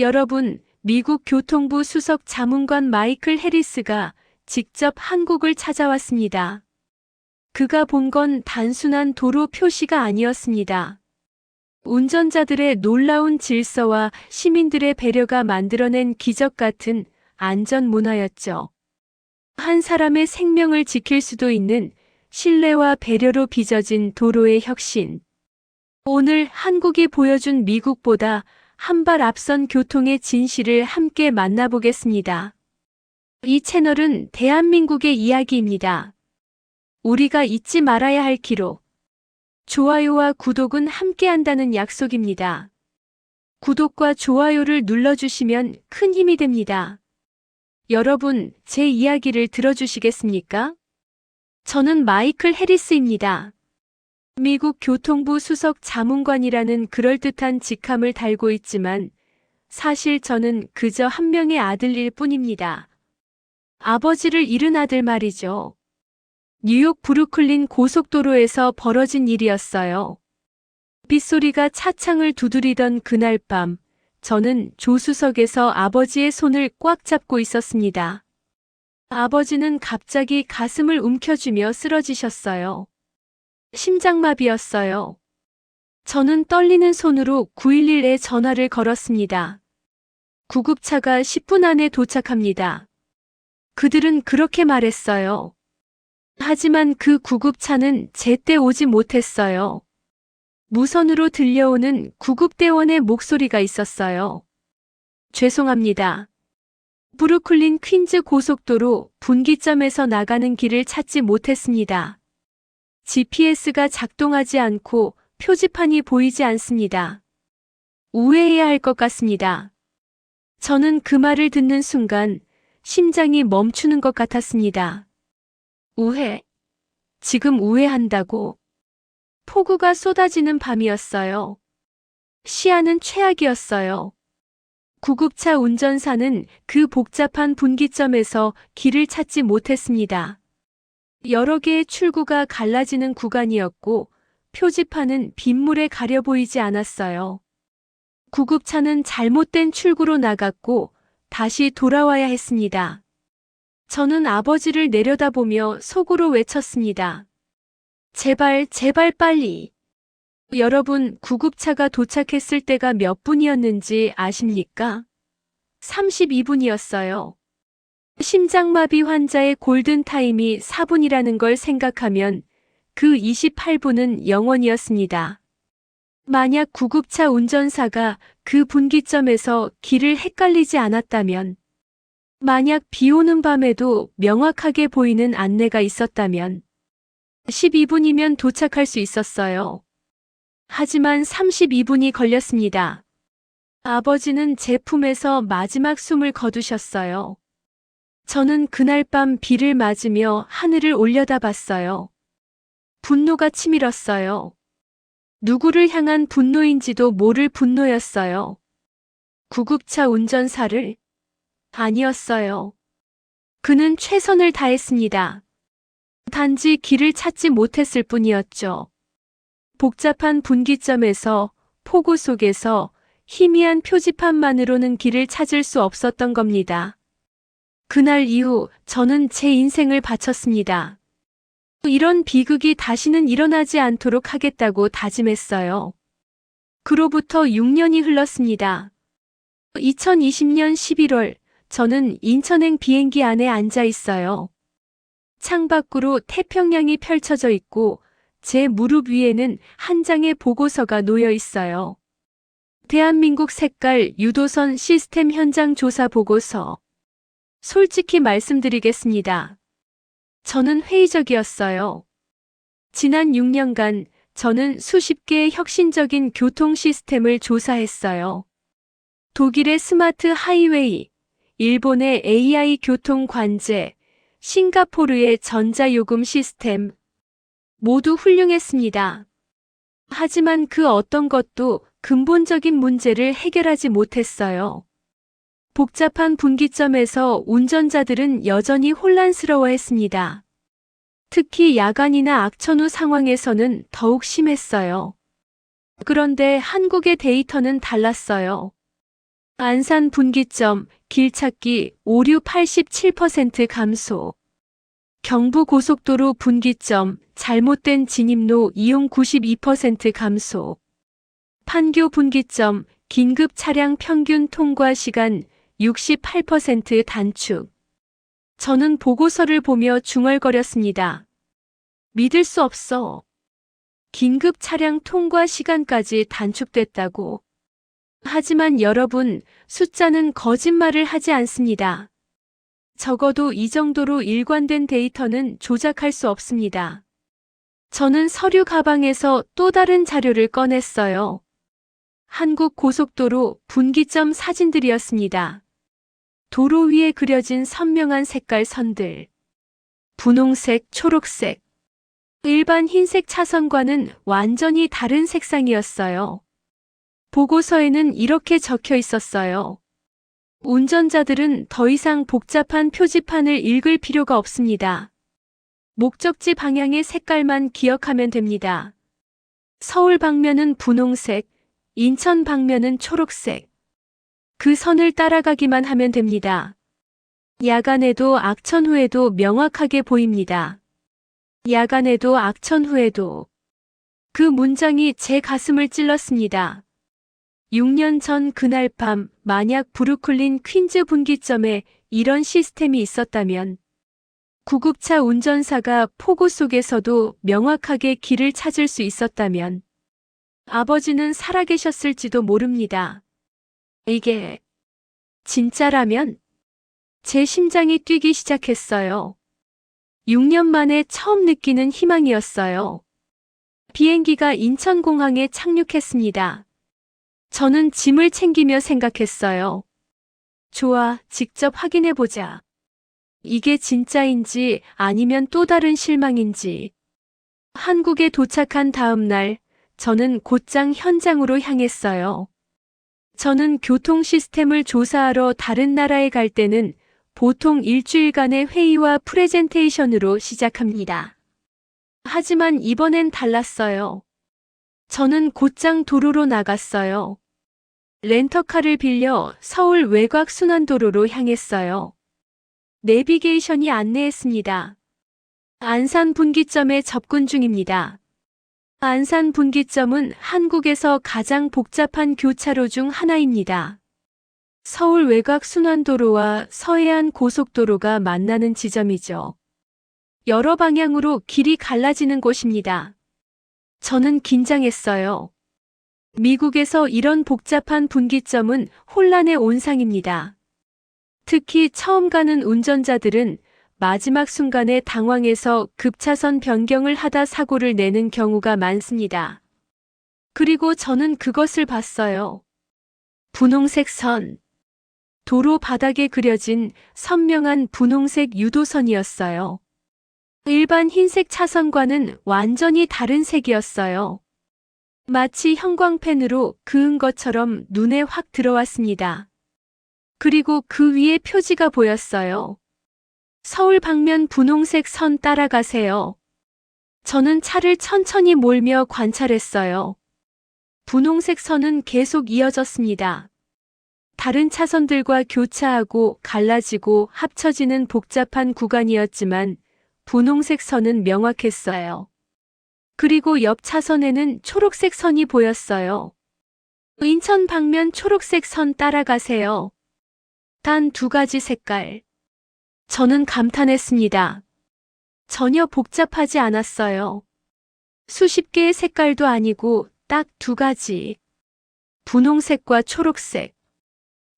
여러분, 미국 교통부 수석 자문관 마이클 해리스가 직접 한국을 찾아왔습니다. 그가 본 건 단순한 도로 표시가 아니었습니다. 운전자들의 놀라운 질서와 시민들의 배려가 만들어낸 기적 같은 안전 문화였죠. 한 사람의 생명을 지킬 수도 있는 신뢰와 배려로 빚어진 도로의 혁신. 오늘 한국이 보여준 미국보다 한 발 앞선 교통의 진실을 함께 만나보겠습니다. 이 채널은 대한민국의 이야기입니다. 우리가 잊지 말아야 할 기록. 좋아요와 구독은 함께 한다는 약속입니다. 구독과 좋아요를 눌러주시면 큰 힘이 됩니다. 여러분, 제 이야기를 들어주시겠습니까? 저는 마이클 해리스입니다. 미국 교통부 수석 자문관이라는 그럴듯한 직함을 달고 있지만 사실 저는 그저 한 명의 아들일 뿐입니다. 아버지를 잃은 아들 말이죠. 뉴욕 브루클린 고속도로에서 벌어진 일이었어요. 빗소리가 차창을 두드리던 그날 밤, 저는 조수석에서 아버지의 손을 꽉 잡고 있었습니다. 아버지는 갑자기 가슴을 움켜쥐며 쓰러지셨어요. 심장마비였어요. 저는 떨리는 손으로 911에 전화를 걸었습니다. 구급차가 10분 안에 도착합니다. 그들은 그렇게 말했어요. 하지만 그 구급차는 제때 오지 못했어요. 무선으로 들려오는 구급대원의 목소리가 있었어요. 죄송합니다. 브루클린 퀸즈 고속도로 분기점에서 나가는 길을 찾지 못했습니다. GPS가 작동하지 않고 표지판이 보이지 않습니다. 우회해야 할 것 같습니다. 저는 그 말을 듣는 순간 심장이 멈추는 것 같았습니다. 우회? 지금 우회한다고? 폭우가 쏟아지는 밤이었어요. 시야는 최악이었어요. 구급차 운전사는 그 복잡한 분기점에서 길을 찾지 못했습니다. 여러 개의 출구가 갈라지는 구간이었고 표지판은 빗물에 가려 보이지 않았어요. 구급차는 잘못된 출구로 나갔고 다시 돌아와야 했습니다. 저는 아버지를 내려다보며 속으로 외쳤습니다. 제발, 제발 빨리. 여러분, 구급차가 도착했을 때가 몇 분이었는지 아십니까? 32분이었어요. 심장마비 환자의 골든타임이 4분이라는 걸 생각하면 그 28분은 영원이었습니다. 만약 구급차 운전사가 그 분기점에서 길을 헷갈리지 않았다면, 만약 비 오는 밤에도 명확하게 보이는 안내가 있었다면, 12분이면 도착할 수 있었어요. 하지만 32분이 걸렸습니다. 아버지는 제 품에서 마지막 숨을 거두셨어요. 저는 그날 밤 비를 맞으며 하늘을 올려다봤어요. 분노가 치밀었어요. 누구를 향한 분노인지도 모를 분노였어요. 구급차 운전사를? 아니었어요. 그는 최선을 다했습니다. 단지 길을 찾지 못했을 뿐이었죠. 복잡한 분기점에서 폭우 속에서 희미한 표지판만으로는 길을 찾을 수 없었던 겁니다. 그날 이후 저는 제 인생을 바쳤습니다. 이런 비극이 다시는 일어나지 않도록 하겠다고 다짐했어요. 그로부터 6년이 흘렀습니다. 2020년 11월, 저는 인천행 비행기 안에 앉아 있어요. 창밖으로 태평양이 펼쳐져 있고 제 무릎 위에는 한 장의 보고서가 놓여 있어요. 대한민국 색깔 유도선 시스템 현장 조사 보고서. 솔직히 말씀드리겠습니다. 저는 회의적이었어요. 지난 6년간 저는 수십 개의 혁신적인 교통 시스템을 조사했어요. 독일의 스마트 하이웨이, 일본의 AI 교통 관제, 싱가포르의 전자요금 시스템. 모두 훌륭했습니다. 하지만 그 어떤 것도 근본적인 문제를 해결하지 못했어요. 복잡한 분기점에서 운전자들은 여전히 혼란스러워했습니다. 특히 야간이나 악천후 상황에서는 더욱 심했어요. 그런데 한국의 데이터는 달랐어요. 안산 분기점, 길찾기 오류 87% 감소. 경부고속도로 분기점, 잘못된 진입로 이용 92% 감소. 판교 분기점, 긴급 차량 평균 통과 시간 68% 단축. 저는 보고서를 보며 중얼거렸습니다. 믿을 수 없어. 긴급 차량 통과 시간까지 단축됐다고. 하지만 여러분, 숫자는 거짓말을 하지 않습니다. 적어도 이 정도로 일관된 데이터는 조작할 수 없습니다. 저는 서류 가방에서 또 다른 자료를 꺼냈어요. 한국고속도로 분기점 사진들이었습니다. 도로 위에 그려진 선명한 색깔 선들. 분홍색, 초록색. 일반 흰색 차선과는 완전히 다른 색상이었어요. 보고서에는 이렇게 적혀 있었어요. 운전자들은 더 이상 복잡한 표지판을 읽을 필요가 없습니다. 목적지 방향의 색깔만 기억하면 됩니다. 서울 방면은 분홍색, 인천 방면은 초록색. 그 선을 따라가기만 하면 됩니다. 야간에도 악천 후에도 명확하게 보입니다. 야간에도 악천 후에도. 그 문장이 제 가슴을 찔렀습니다. 6년 전 그날 밤 만약 브루클린 퀸즈 분기점에 이런 시스템이 있었다면 구급차 운전사가 폭우 속에서도 명확하게 길을 찾을 수 있었다면 아버지는 살아계셨을지도 모릅니다. 이게 진짜라면 제 심장이 뛰기 시작했어요. 6년 만에 처음 느끼는 희망이었어요. 비행기가 인천공항에 착륙했습니다. 저는 짐을 챙기며 생각했어요. 좋아, 직접 확인해보자. 이게 진짜인지 아니면 또 다른 실망인지. 한국에 도착한 다음 날, 저는 곧장 현장으로 향했어요. 저는 교통 시스템을 조사하러 다른 나라에 갈 때는 보통 일주일간의 회의와 프레젠테이션으로 시작합니다. 하지만 이번엔 달랐어요. 저는 곧장 도로로 나갔어요. 렌터카를 빌려 서울 외곽 순환도로로 향했어요. 내비게이션이 안내했습니다. 안산 분기점에 접근 중입니다. 안산 분기점은 한국에서 가장 복잡한 교차로 중 하나입니다. 서울 외곽 순환도로와 서해안 고속도로가 만나는 지점이죠. 여러 방향으로 길이 갈라지는 곳입니다. 저는 긴장했어요. 미국에서 이런 복잡한 분기점은 혼란의 온상입니다. 특히 처음 가는 운전자들은 마지막 순간에 당황해서 급차선 변경을 하다 사고를 내는 경우가 많습니다. 그리고 저는 그것을 봤어요. 분홍색 선. 도로 바닥에 그려진 선명한 분홍색 유도선이었어요. 일반 흰색 차선과는 완전히 다른 색이었어요. 마치 형광펜으로 그은 것처럼 눈에 확 들어왔습니다. 그리고 그 위에 표지가 보였어요. 서울 방면 분홍색 선 따라가세요. 저는 차를 천천히 몰며 관찰했어요. 분홍색 선은 계속 이어졌습니다. 다른 차선들과 교차하고 갈라지고 합쳐지는 복잡한 구간이었지만 분홍색 선은 명확했어요. 그리고 옆 차선에는 초록색 선이 보였어요. 인천 방면 초록색 선 따라가세요. 단 2가지 색깔. 저는 감탄했습니다. 전혀 복잡하지 않았어요. 수십 개의 색깔도 아니고 딱 2가지. 분홍색과 초록색.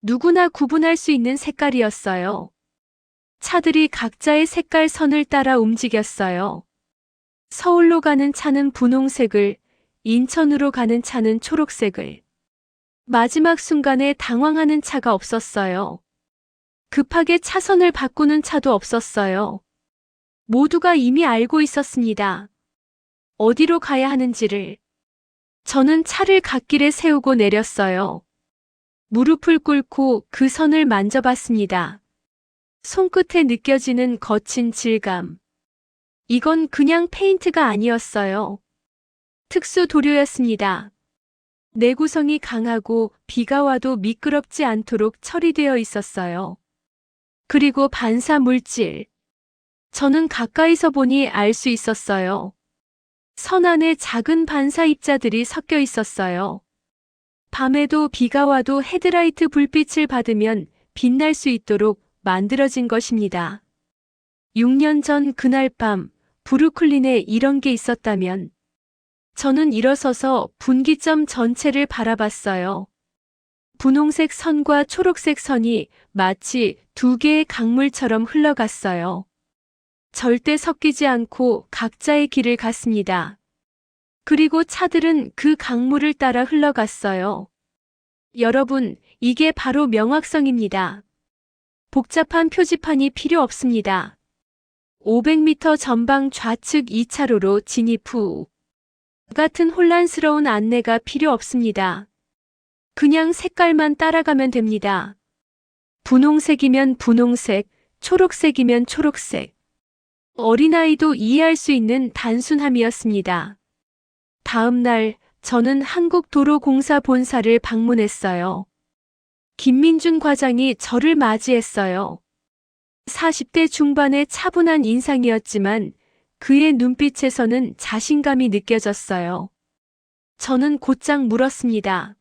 누구나 구분할 수 있는 색깔이었어요. 차들이 각자의 색깔 선을 따라 움직였어요. 서울로 가는 차는 분홍색을, 인천으로 가는 차는 초록색을. 마지막 순간에 당황하는 차가 없었어요. 급하게 차선을 바꾸는 차도 없었어요. 모두가 이미 알고 있었습니다. 어디로 가야 하는지를. 저는 차를 갓길에 세우고 내렸어요. 무릎을 꿇고 그 선을 만져봤습니다. 손끝에 느껴지는 거친 질감. 이건 그냥 페인트가 아니었어요. 특수 도료였습니다. 내구성이 강하고 비가 와도 미끄럽지 않도록 처리되어 있었어요. 그리고 반사 물질. 저는 가까이서 보니 알 수 있었어요. 선 안에 작은 반사 입자들이 섞여 있었어요. 밤에도 비가 와도 헤드라이트 불빛을 받으면 빛날 수 있도록 만들어진 것입니다. 6년 전 그날 밤 브루클린에 이런 게 있었다면 저는 일어서서 분기점 전체를 바라봤어요. 분홍색 선과 초록색 선이 마치 두 개의 강물처럼 흘러갔어요. 절대 섞이지 않고 각자의 길을 갔습니다. 그리고 차들은 그 강물을 따라 흘러갔어요. 여러분, 이게 바로 명확성입니다. 복잡한 표지판이 필요 없습니다. 500m 전방 좌측 2차로로 진입 후 같은 혼란스러운 안내가 필요 없습니다. 그냥 색깔만 따라가면 됩니다. 분홍색이면 분홍색, 초록색이면 초록색. 어린아이도 이해할 수 있는 단순함이었습니다. 다음 날 저는 한국도로공사 본사를 방문했어요. 김민준 과장이 저를 맞이했어요. 40대 중반의 차분한 인상이었지만 그의 눈빛에서는 자신감이 느껴졌어요. 저는 곧장 물었습니다.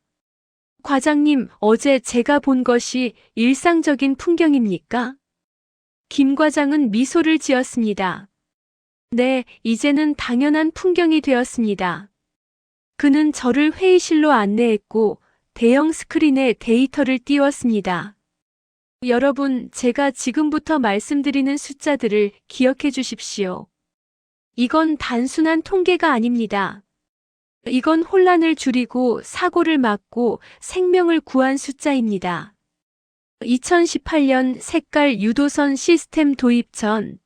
과장님, 어제 제가 본 것이 일상적인 풍경입니까? 김 과장은 미소를 지었습니다. 네, 이제는 당연한 풍경이 되었습니다. 그는 저를 회의실로 안내했고 대형 스크린에 데이터를 띄웠습니다. 여러분, 제가 지금부터 말씀드리는 숫자들을 기억해 주십시오. 이건 단순한 통계가 아닙니다. 이건 혼란을 줄이고 사고를 막고 생명을 구한 숫자입니다. 2018년 색깔 유도선 시스템 도입 전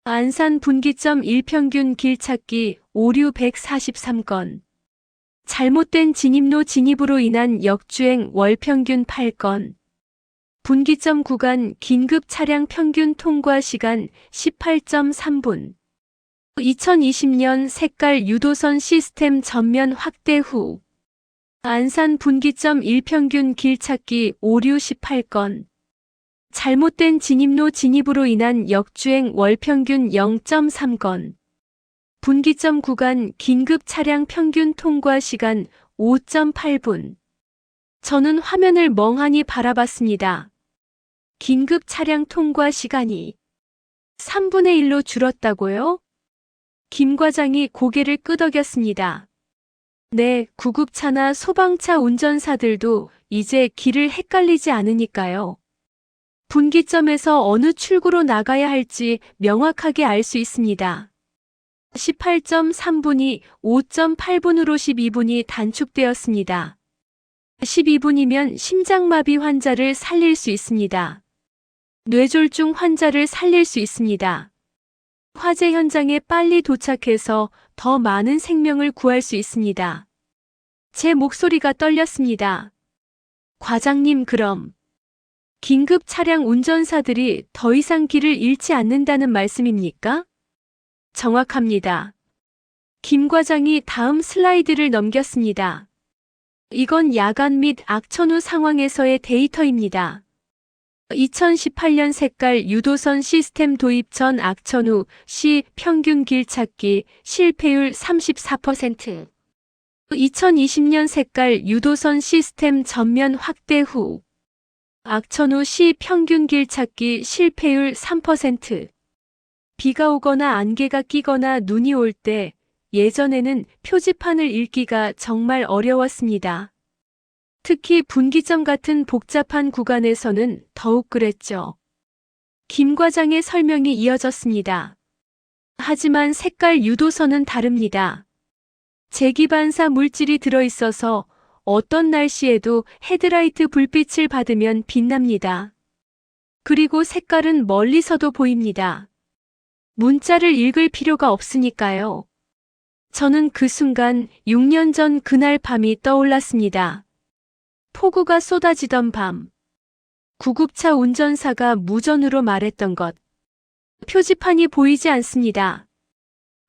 안산 분기점 일평균 길찾기 오류 143건, 잘못된 진입로 진입으로 인한 역주행 월평균 8건, 분기점 구간 긴급 차량 평균 통과 시간 18.3분, 2020년 색깔 유도선 시스템 전면 확대 후 안산 분기점 일평균 길찾기 오류 18건, 잘못된 진입로 진입으로 인한 역주행 월평균 0.3건, 분기점 구간 긴급 차량 평균 통과 시간 5.8분. 저는 화면을 멍하니 바라봤습니다. 긴급 차량 통과 시간이 3분의 1로 줄었다고요? 김 과장이 고개를 끄덕였습니다. 네, 구급차나 소방차 운전사들도 이제 길을 헷갈리지 않으니까요. 분기점에서 어느 출구로 나가야 할지 명확하게 알 수 있습니다. 18.3분이 5.8분으로 12분이 단축되었습니다. 12분이면 심장마비 환자를 살릴 수 있습니다. 뇌졸중 환자를 살릴 수 있습니다. 화재 현장에 빨리 도착해서 더 많은 생명을 구할 수 있습니다. 제 목소리가 떨렸습니다. 과장님, 그럼 긴급 차량 운전사들이 더 이상 길을 잃지 않는다는 말씀입니까? 정확합니다. 김 과장이 다음 슬라이드를 넘겼습니다. 이건 야간 및 악천 후 상황에서의 데이터입니다. 2018년 색깔 유도선 시스템 도입 전 악천 후 시 평균 길찾기 실패율 34%. 2020년 색깔 유도선 시스템 전면 확대 후 악천 후 시 평균 길찾기 실패율 3%. 비가 오거나 안개가 끼거나 눈이 올 때 예전에는 표지판을 읽기가 정말 어려웠습니다. 특히 분기점 같은 복잡한 구간에서는 더욱 그랬죠. 김 과장의 설명이 이어졌습니다. 하지만 색깔 유도선은 다릅니다. 재기반사 물질이 들어있어서 어떤 날씨에도 헤드라이트 불빛을 받으면 빛납니다. 그리고 색깔은 멀리서도 보입니다. 문자를 읽을 필요가 없으니까요. 저는 그 순간 6년 전 그날 밤이 떠올랐습니다. 폭우가 쏟아지던 밤, 구급차 운전사가 무전으로 말했던 것. 표지판이 보이지 않습니다.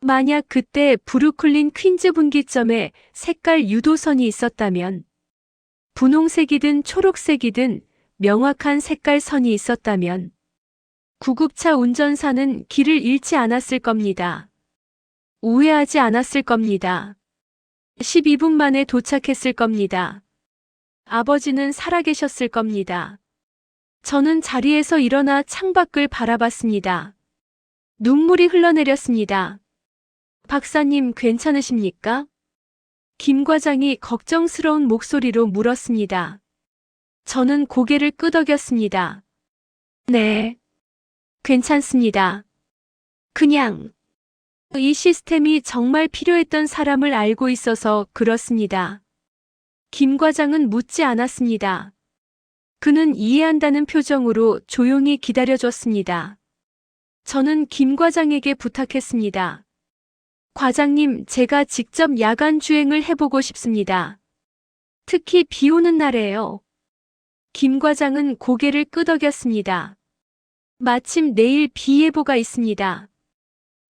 만약 그때 브루클린 퀸즈 분기점에 색깔 유도선이 있었다면, 분홍색이든 초록색이든 명확한 색깔 선이 있었다면, 구급차 운전사는 길을 잃지 않았을 겁니다. 오해하지 않았을 겁니다. 12분 만에 도착했을 겁니다. 아버지는 살아계셨을 겁니다. 저는 자리에서 일어나 창밖을 바라봤습니다. 눈물이 흘러내렸습니다. 박사님 괜찮으십니까? 김 과장이 걱정스러운 목소리로 물었습니다. 저는 고개를 끄덕였습니다. 네, 괜찮습니다. 그냥 이 시스템이 정말 필요했던 사람을 알고 있어서 그렇습니다. 김 과장은 묻지 않았습니다. 그는 이해한다는 표정으로 조용히 기다려줬습니다. 저는 김 과장에게 부탁했습니다. 과장님, 제가 직접 야간 주행을 해보고 싶습니다. 특히 비 오는 날에요. 김 과장은 고개를 끄덕였습니다. 마침 내일 비 예보가 있습니다.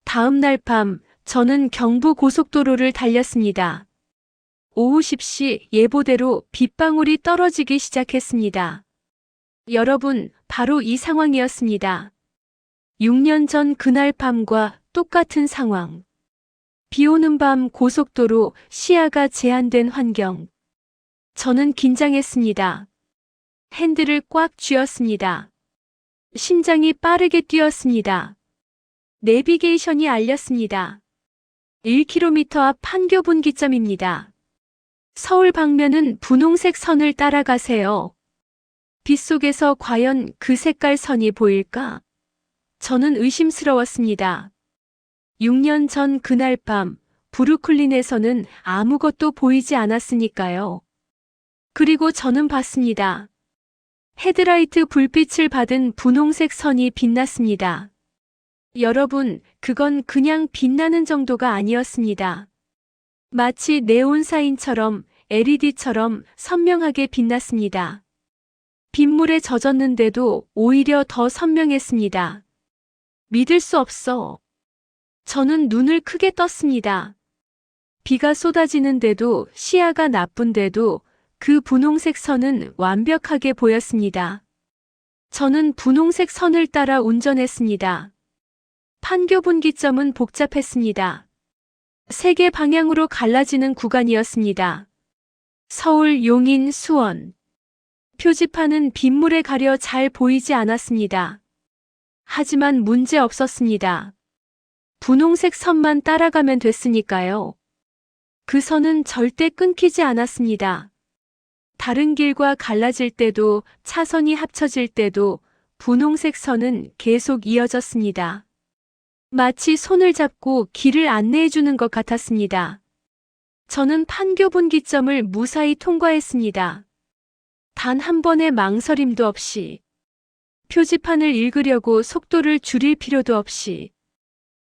다음 날 밤, 저는 경부 고속도로를 달렸습니다. 오후 10시 예보대로 빗방울이 떨어지기 시작했습니다. 여러분, 바로 이 상황이었습니다. 6년 전 그날 밤과 똑같은 상황. 비 오는 밤 고속도로 시야가 제한된 환경. 저는 긴장했습니다. 핸들을 꽉 쥐었습니다. 심장이 빠르게 뛰었습니다. 내비게이션이 알렸습니다. 1km 앞 판교 분기점입니다. 서울 방면은 분홍색 선을 따라가세요. 빗속에서 과연 그 색깔 선이 보일까? 저는 의심스러웠습니다. 6년 전 그날 밤, 브루클린에서는 아무것도 보이지 않았으니까요. 그리고 저는 봤습니다. 헤드라이트 불빛을 받은 분홍색 선이 빛났습니다. 여러분, 그건 그냥 빛나는 정도가 아니었습니다. 마치 네온사인처럼 LED처럼 선명하게 빛났습니다. 빗물에 젖었는데도 오히려 더 선명했습니다. 믿을 수 없어. 저는 눈을 크게 떴습니다. 비가 쏟아지는데도 시야가 나쁜데도 그 분홍색 선은 완벽하게 보였습니다. 저는 분홍색 선을 따라 운전했습니다. 판교 분기점은 복잡했습니다. 세 개 방향으로 갈라지는 구간이었습니다. 서울, 용인, 수원. 표지판은 빗물에 가려 잘 보이지 않았습니다. 하지만 문제 없었습니다. 분홍색 선만 따라가면 됐으니까요. 그 선은 절대 끊기지 않았습니다. 다른 길과 갈라질 때도 차선이 합쳐질 때도 분홍색 선은 계속 이어졌습니다. 마치 손을 잡고 길을 안내해 주는 것 같았습니다. 저는 판교 분기점을 무사히 통과했습니다. 단 한 번의 망설임도 없이. 표지판을 읽으려고 속도를 줄일 필요도 없이.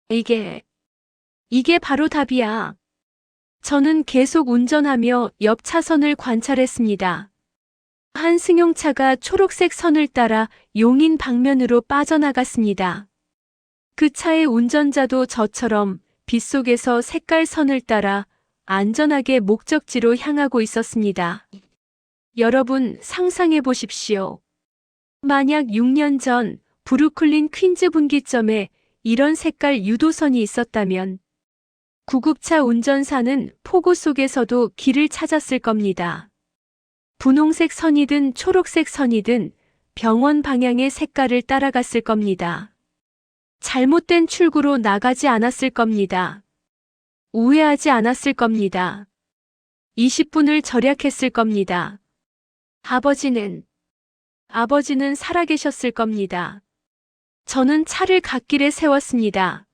이게 바로 답이야. 저는 계속 운전하며 옆 차선을 관찰했습니다. 한 승용차가 초록색 선을 따라 용인 방면으로 빠져나갔습니다. 그 차의 운전자도 저처럼 빗속에서 색깔 선을 따라 안전하게 목적지로 향하고 있었습니다. 여러분, 상상해 보십시오. 만약 6년 전 브루클린 퀸즈 분기점에 이런 색깔 유도선이 있었다면 구급차 운전사는 폭우 속에서도 길을 찾았을 겁니다. 분홍색 선이든 초록색 선이든 병원 방향의 색깔을 따라갔을 겁니다. 잘못된 출구로 나가지 않았을 겁니다. 우회하지 않았을 겁니다. 20분을 절약했을 겁니다. 아버지는 살아계셨을 겁니다. 저는 차를 갓길에 세웠습니다.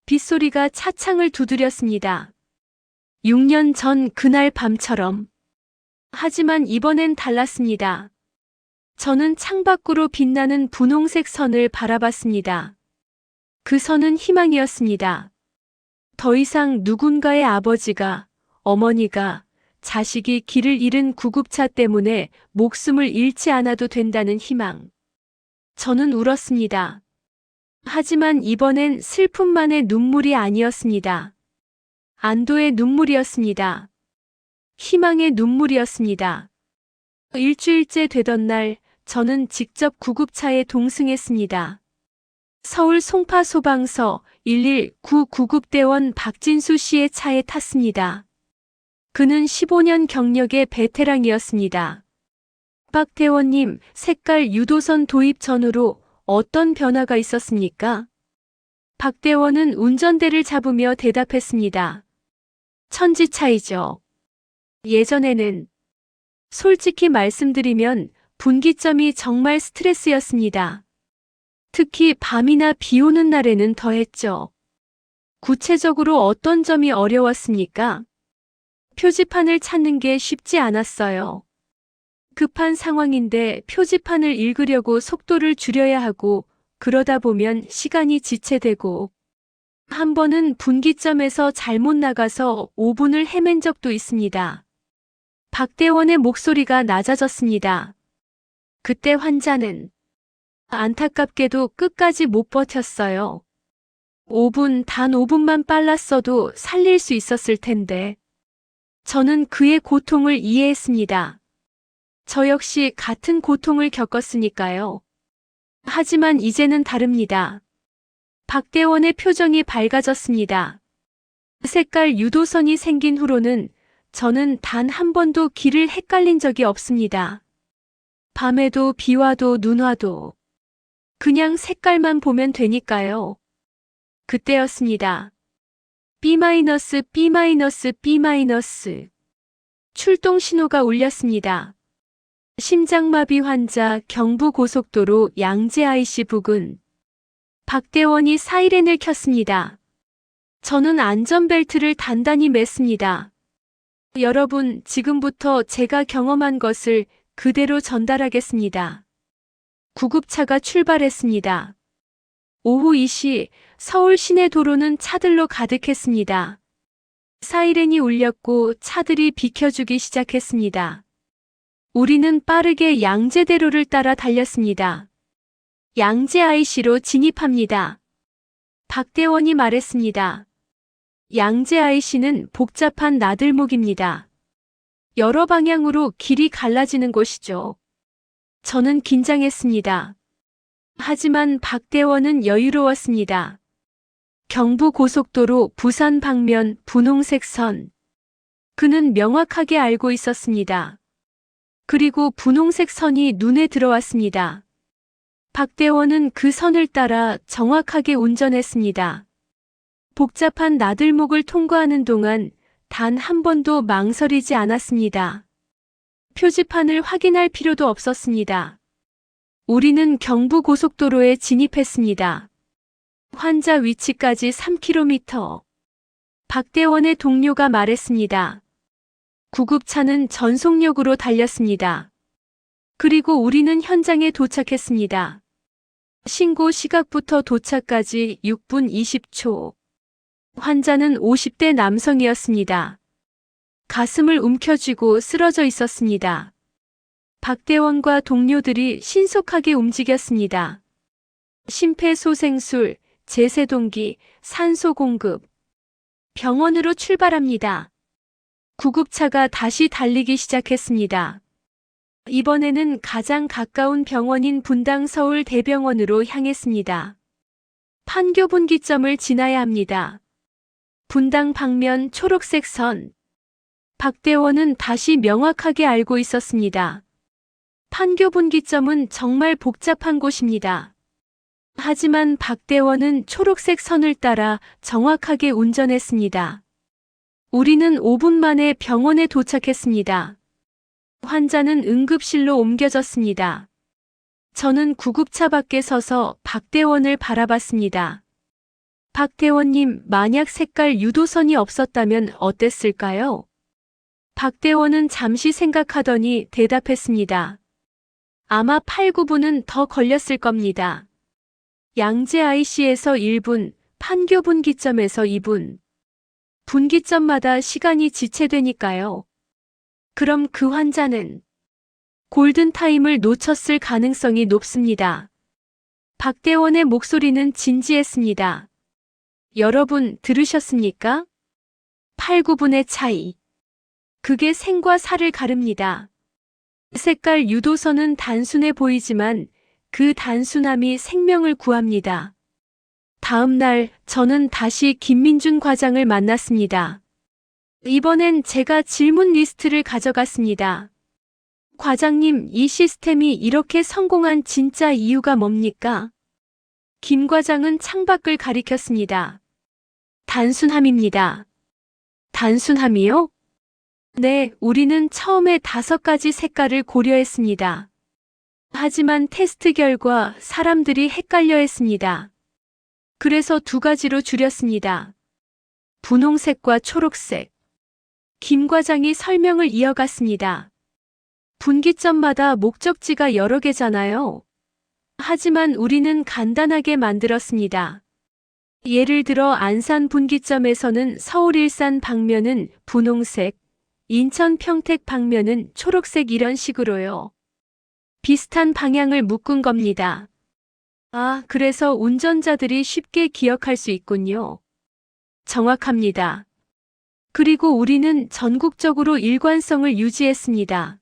빗소리가 차창을 두드렸습니다. 6년 전 그날 밤처럼. 하지만 이번엔 달랐습니다. 저는 창밖으로 빛나는 분홍색 선을 바라봤습니다. 그 선은 희망이었습니다. 더 이상 누군가의 아버지가, 어머니가, 자식이 길을 잃은 구급차 때문에 목숨을 잃지 않아도 된다는 희망. 저는 울었습니다. 하지만 이번엔 슬픔만의 눈물이 아니었습니다. 안도의 눈물이었습니다. 희망의 눈물이었습니다. 일주일째 되던 날, 저는 직접 구급차에 동승했습니다. 서울 송파 소방서 119 구급대원 박진수 씨의 차에 탔습니다. 그는 15년 경력의 베테랑이었습니다. 박 대원님, 색깔 유도선 도입 전후로 어떤 변화가 있었습니까? 박 대원은 운전대를 잡으며 대답했습니다. 천지 차이죠. 예전에는 솔직히 말씀드리면 분기점이 정말 스트레스였습니다. 특히 밤이나 비 오는 날에는 더했죠. 구체적으로 어떤 점이 어려웠습니까? 표지판을 찾는 게 쉽지 않았어요. 급한 상황인데 표지판을 읽으려고 속도를 줄여야 하고 그러다 보면 시간이 지체되고 한 번은 분기점에서 잘못 나가서 5분을 헤맨 적도 있습니다. 박대원의 목소리가 낮아졌습니다. 그때 환자는 안타깝게도 끝까지 못 버텼어요. 5분, 단 5분만 빨랐어도 살릴 수 있었을 텐데. 저는 그의 고통을 이해했습니다. 저 역시 같은 고통을 겪었으니까요. 하지만 이제는 다릅니다. 박대원의 표정이 밝아졌습니다. 색깔 유도선이 생긴 후로는 저는 단 한 번도 길을 헷갈린 적이 없습니다. 밤에도 비 와도 눈 와도 그냥 색깔만 보면 되니까요. 그때였습니다. B-, B-, B-. 출동 신호가 울렸습니다. 심장마비 환자 경부고속도로 양재 IC 부근. 박대원이 사이렌을 켰습니다. 저는 안전벨트를 단단히 맸습니다. 여러분, 지금부터 제가 경험한 것을 그대로 전달하겠습니다. 구급차가 출발했습니다. 오후 2시 서울 시내 도로는 차들로 가득했습니다. 사이렌이 울렸고 차들이 비켜주기 시작했습니다. 우리는 빠르게 양재대로를 따라 달렸습니다. 양재 IC로 진입합니다. 박대원이 말했습니다. 양재 IC는 복잡한 나들목입니다. 여러 방향으로 길이 갈라지는 곳이죠. 저는 긴장했습니다. 하지만 박대원은 여유로웠습니다. 경부고속도로 부산 방면 분홍색 선. 그는 명확하게 알고 있었습니다. 그리고 분홍색 선이 눈에 들어왔습니다. 박대원은 그 선을 따라 정확하게 운전했습니다. 복잡한 나들목을 통과하는 동안 단 한 번도 망설이지 않았습니다. 표지판을 확인할 필요도 없었습니다. 우리는 경부고속도로에 진입했습니다. 환자 위치까지 3km. 박대원의 동료가 말했습니다. 구급차는 전속력으로 달렸습니다. 그리고 우리는 현장에 도착했습니다. 신고 시각부터 도착까지 6분 20초. 환자는 50대 남성이었습니다. 가슴을 움켜쥐고 쓰러져 있었습니다. 박대원과 동료들이 신속하게 움직였습니다. 심폐소생술, 제세동기, 산소 공급. 병원으로 출발합니다. 구급차가 다시 달리기 시작했습니다. 이번에는 가장 가까운 병원인 분당 서울대병원으로 향했습니다. 판교 분기점을 지나야 합니다. 분당 방면 초록색 선. 박대원은 다시 명확하게 알고 있었습니다. 판교 분기점은 정말 복잡한 곳입니다. 하지만 박대원은 초록색 선을 따라 정확하게 운전했습니다. 우리는 5분 만에 병원에 도착했습니다. 환자는 응급실로 옮겨졌습니다. 저는 구급차 밖에 서서 박대원을 바라봤습니다. 박대원님, 만약 색깔 유도선이 없었다면 어땠을까요? 박대원은 잠시 생각하더니 대답했습니다. 아마 8, 9분은 더 걸렸을 겁니다. 양재 IC에서 1분, 판교 분기점에서 2분. 분기점마다 시간이 지체되니까요. 그럼 그 환자는 골든타임을 놓쳤을 가능성이 높습니다. 박대원의 목소리는 진지했습니다. 여러분 들으셨습니까? 8, 9분의 차이. 그게 생과 사를 가릅니다. 색깔 유도선은 단순해 보이지만 그 단순함이 생명을 구합니다. 다음 날 저는 다시 김민준 과장을 만났습니다. 이번엔 제가 질문 리스트를 가져갔습니다. 과장님, 이 시스템이 이렇게 성공한 진짜 이유가 뭡니까? 김 과장은 창밖을 가리켰습니다. 단순함입니다. 단순함이요? 네, 우리는 처음에 5가지 색깔을 고려했습니다. 하지만 테스트 결과 사람들이 헷갈려 했습니다. 그래서 2가지로 줄였습니다. 분홍색과 초록색. 김 과장이 설명을 이어갔습니다. 분기점마다 목적지가 여러 개잖아요. 하지만 우리는 간단하게 만들었습니다. 예를 들어 안산 분기점에서는 서울 일산 방면은 분홍색, 인천 평택 방면은 초록색 이런 식으로요. 비슷한 방향을 묶은 겁니다. 아, 그래서 운전자들이 쉽게 기억할 수 있군요. 정확합니다. 그리고 우리는 전국적으로 일관성을 유지했습니다.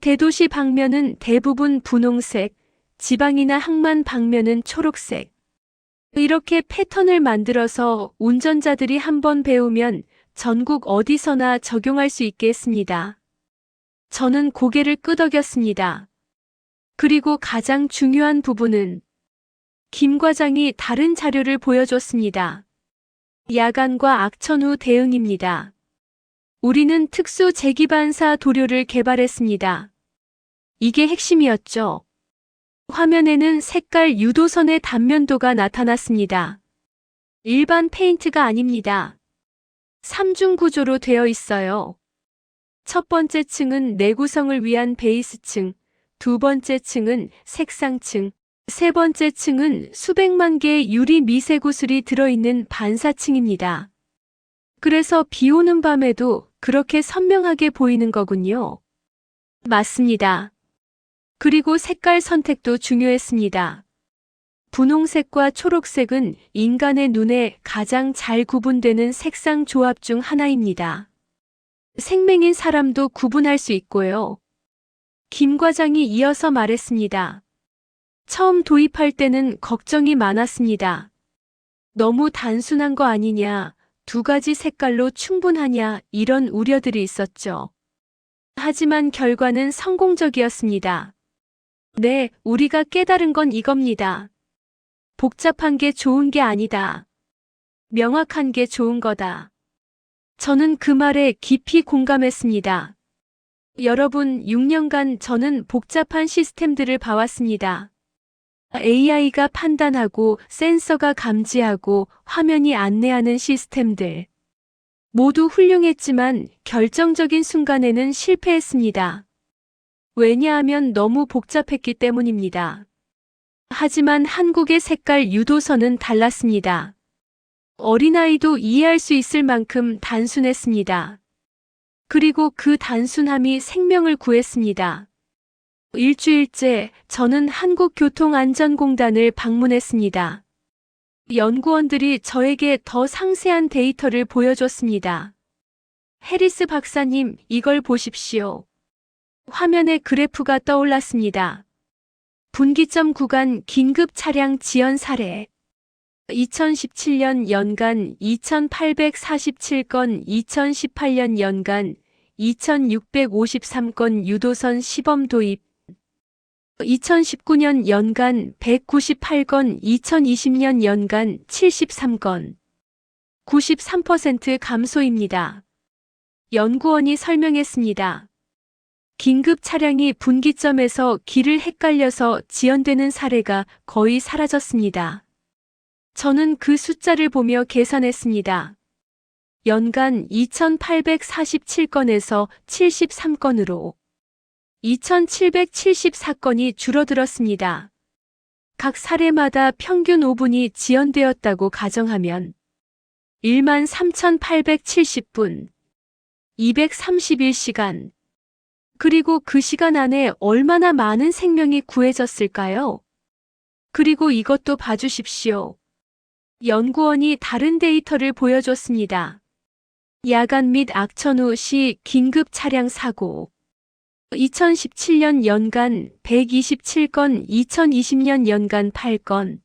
대도시 방면은 대부분 분홍색, 지방이나 항만 방면은 초록색. 이렇게 패턴을 만들어서 운전자들이 한번 배우면 전국 어디서나 적용할 수 있게 했습니다. 저는 고개를 끄덕였습니다. 그리고 가장 중요한 부분은 김 과장이 다른 자료를 보여줬습니다. 야간과 악천 후 대응입니다. 우리는 특수 재기반사 도료를 개발했습니다. 이게 핵심이었죠. 화면에는 색깔 유도선의 단면도가 나타났습니다. 일반 페인트가 아닙니다. 3중 구조로 되어 있어요. 첫 번째 층은 내구성을 위한 베이스층, 두 번째 층은 색상층, 세 번째 층은 수백만 개의 유리 미세 구슬이 들어있는 반사층입니다. 그래서 비 오는 밤에도 그렇게 선명하게 보이는 거군요. 맞습니다. 그리고 색깔 선택도 중요했습니다. 분홍색과 초록색은 인간의 눈에 가장 잘 구분되는 색상 조합 중 하나입니다. 생맹인 사람도 구분할 수 있고요. 김 과장이 이어서 말했습니다. 처음 도입할 때는 걱정이 많았습니다. 너무 단순한 거 아니냐, 2가지 색깔로 충분하냐 이런 우려들이 있었죠. 하지만 결과는 성공적이었습니다. 네, 우리가 깨달은 건 이겁니다. 복잡한 게 좋은 게 아니다. 명확한 게 좋은 거다. 저는 그 말에 깊이 공감했습니다. 여러분, 6년간 저는 복잡한 시스템들을 봐왔습니다. AI가 판단하고 센서가 감지하고 화면이 안내하는 시스템들. 모두 훌륭했지만 결정적인 순간에는 실패했습니다. 왜냐하면 너무 복잡했기 때문입니다. 하지만 한국의 색깔 유도선은 달랐습니다. 어린아이도 이해할 수 있을 만큼 단순했습니다. 그리고 그 단순함이 생명을 구했습니다. 일주일째 저는 한국교통안전공단을 방문했습니다. 연구원들이 저에게 더 상세한 데이터를 보여줬습니다. 해리스 박사님, 이걸 보십시오. 화면에 그래프가 떠올랐습니다. 분기점 구간 긴급 차량 지연 사례. 2017년 연간 2,847건, 2018년 연간 2,653건 유도선 시범 도입. 2019년 연간 198건, 2020년 연간 73건. 93% 감소입니다. 연구원이 설명했습니다. 긴급 차량이 분기점에서 길을 헷갈려서 지연되는 사례가 거의 사라졌습니다. 저는 그 숫자를 보며 계산했습니다. 연간 2,847건에서 73건으로 2,774건이 줄어들었습니다. 각 사례마다 평균 5분이 지연되었다고 가정하면 13,870분, 231시간, 그리고 그 시간 안에 얼마나 많은 생명이 구해졌을까요? 그리고 이것도 봐주십시오. 연구원이 다른 데이터를 보여줬습니다. 야간 및 악천 후 시 긴급 차량 사고. 2017년 연간 127건, 2020년 연간 8건.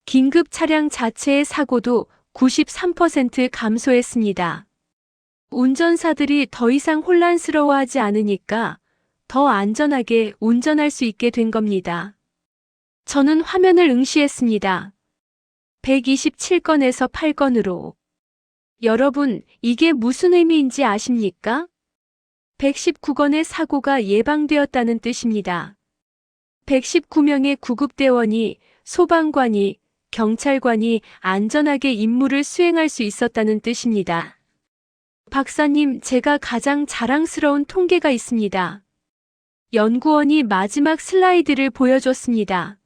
긴급 차량 자체의 사고도 93% 감소했습니다. 운전사들이 더 이상 혼란스러워하지 않으니까 더 안전하게 운전할 수 있게 된 겁니다. 저는 화면을 응시했습니다. 127건에서 8건으로. 여러분, 이게 무슨 의미인지 아십니까? 119건의 사고가 예방되었다는 뜻입니다. 119명의 구급대원이, 소방관이, 경찰관이 안전하게 임무를 수행할 수 있었다는 뜻입니다. 박사님, 제가 가장 자랑스러운 통계가 있습니다. 연구원이 마지막 슬라이드를 보여줬습니다.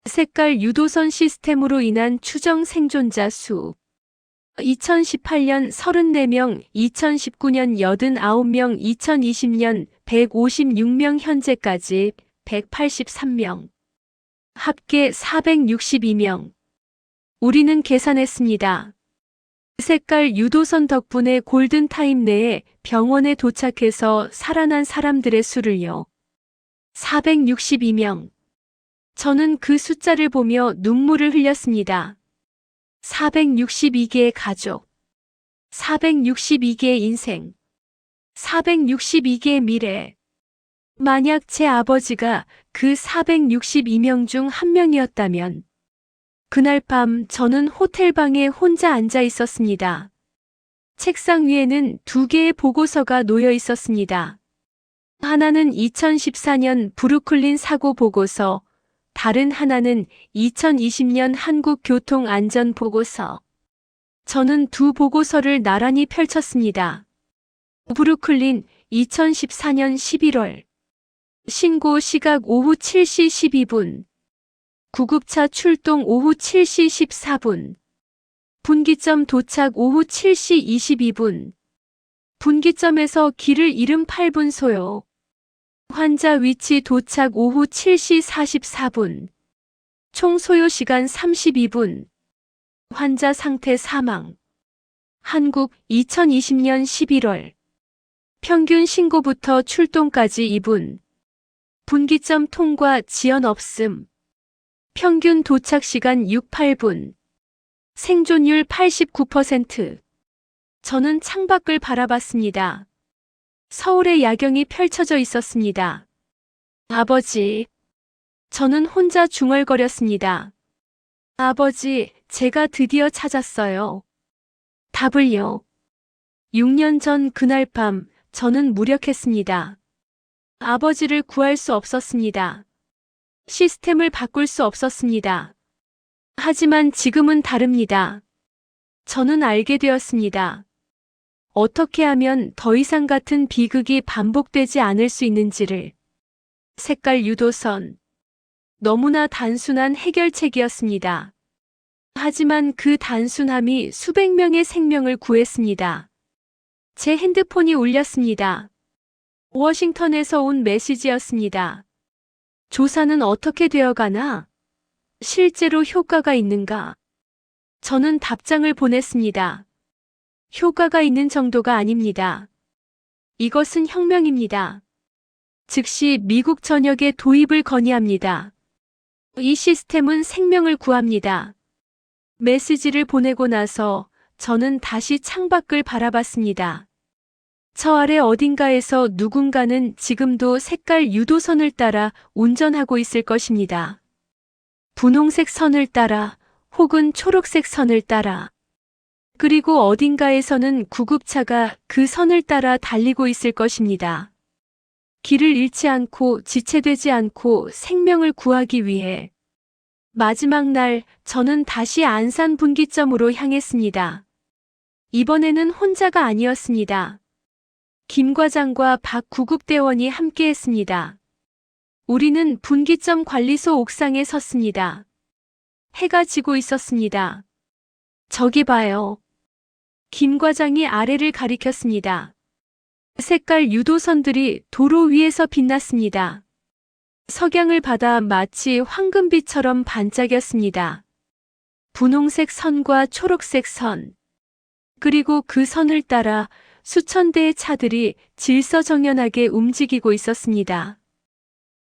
색깔 유도선 시스템으로 인한 추정 생존자 수. 2018년 34명, 2019년 89명, 2020년 156명, 현재까지 183명. 합계 462명. 우리는 계산했습니다. 색깔 유도선 덕분에 골든타임 내에 병원에 도착해서 살아난 사람들의 수를요. 462명. 저는 그 숫자를 보며 눈물을 흘렸습니다. 462개의 가족, 462개의 인생, 462개의 미래. 만약 제 아버지가 그 462명 중 한 명이었다면, 그날 밤 저는 호텔방에 혼자 앉아 있었습니다. 책상 위에는 2개의 보고서가 놓여 있었습니다. 하나는 2014년 브루클린 사고 보고서, 다른 하나는 2020년 한국교통안전보고서. 저는 두 보고서를 나란히 펼쳤습니다. 브루클린 2014년 11월. 신고 시각 오후 7시 12분. 구급차 출동 오후 7시 14분. 분기점 도착 오후 7시 22분. 분기점에서 길을 잃은 8분 소요. 환자 위치 도착 오후 7시 44분. 총 소요 시간 32분. 환자 상태 사망. 한국 2020년 11월. 평균 신고부터 출동까지 2분. 분기점 통과 지연 없음. 평균 도착 시간 6, 8분. 생존율 89%. 저는 창밖을 바라봤습니다. 서울의 야경이 펼쳐져 있었습니다. 아버지. 저는 혼자 중얼거렸습니다. 아버지, 제가 드디어 찾았어요. 답을요. 6년 전 그날 밤, 저는 무력했습니다. 아버지를 구할 수 없었습니다. 시스템을 바꿀 수 없었습니다. 하지만 지금은 다릅니다. 저는 알게 되었습니다. 어떻게 하면 더 이상 같은 비극이 반복되지 않을 수 있는지를. 색깔 유도선. 너무나 단순한 해결책이었습니다. 하지만 그 단순함이 수백 명의 생명을 구했습니다. 제 핸드폰이 울렸습니다. 워싱턴에서 온 메시지였습니다. 조사는 어떻게 되어가나? 실제로 효과가 있는가? 저는 답장을 보냈습니다. 효과가 있는 정도가 아닙니다. 이것은 혁명입니다. 즉시 미국 전역에 도입을 건의합니다. 이 시스템은 생명을 구합니다. 메시지를 보내고 나서 저는 다시 창밖을 바라봤습니다. 저 아래 어딘가에서 누군가는 지금도 색깔 유도선을 따라 운전하고 있을 것입니다. 분홍색 선을 따라 혹은 초록색 선을 따라. 그리고 어딘가에서는 구급차가 그 선을 따라 달리고 있을 것입니다. 길을 잃지 않고 지체되지 않고 생명을 구하기 위해. 마지막 날 저는 다시 안산 분기점으로 향했습니다. 이번에는 혼자가 아니었습니다. 김 과장과 박 구급대원이 함께했습니다. 우리는 분기점 관리소 옥상에 섰습니다. 해가 지고 있었습니다. 저기 봐요. 김 과장이 아래를 가리켰습니다. 색깔 유도선들이 도로 위에서 빛났습니다. 석양을 받아 마치 황금빛처럼 반짝였습니다. 분홍색 선과 초록색 선, 그리고 그 선을 따라 수천 대의 차들이 질서정연하게 움직이고 있었습니다.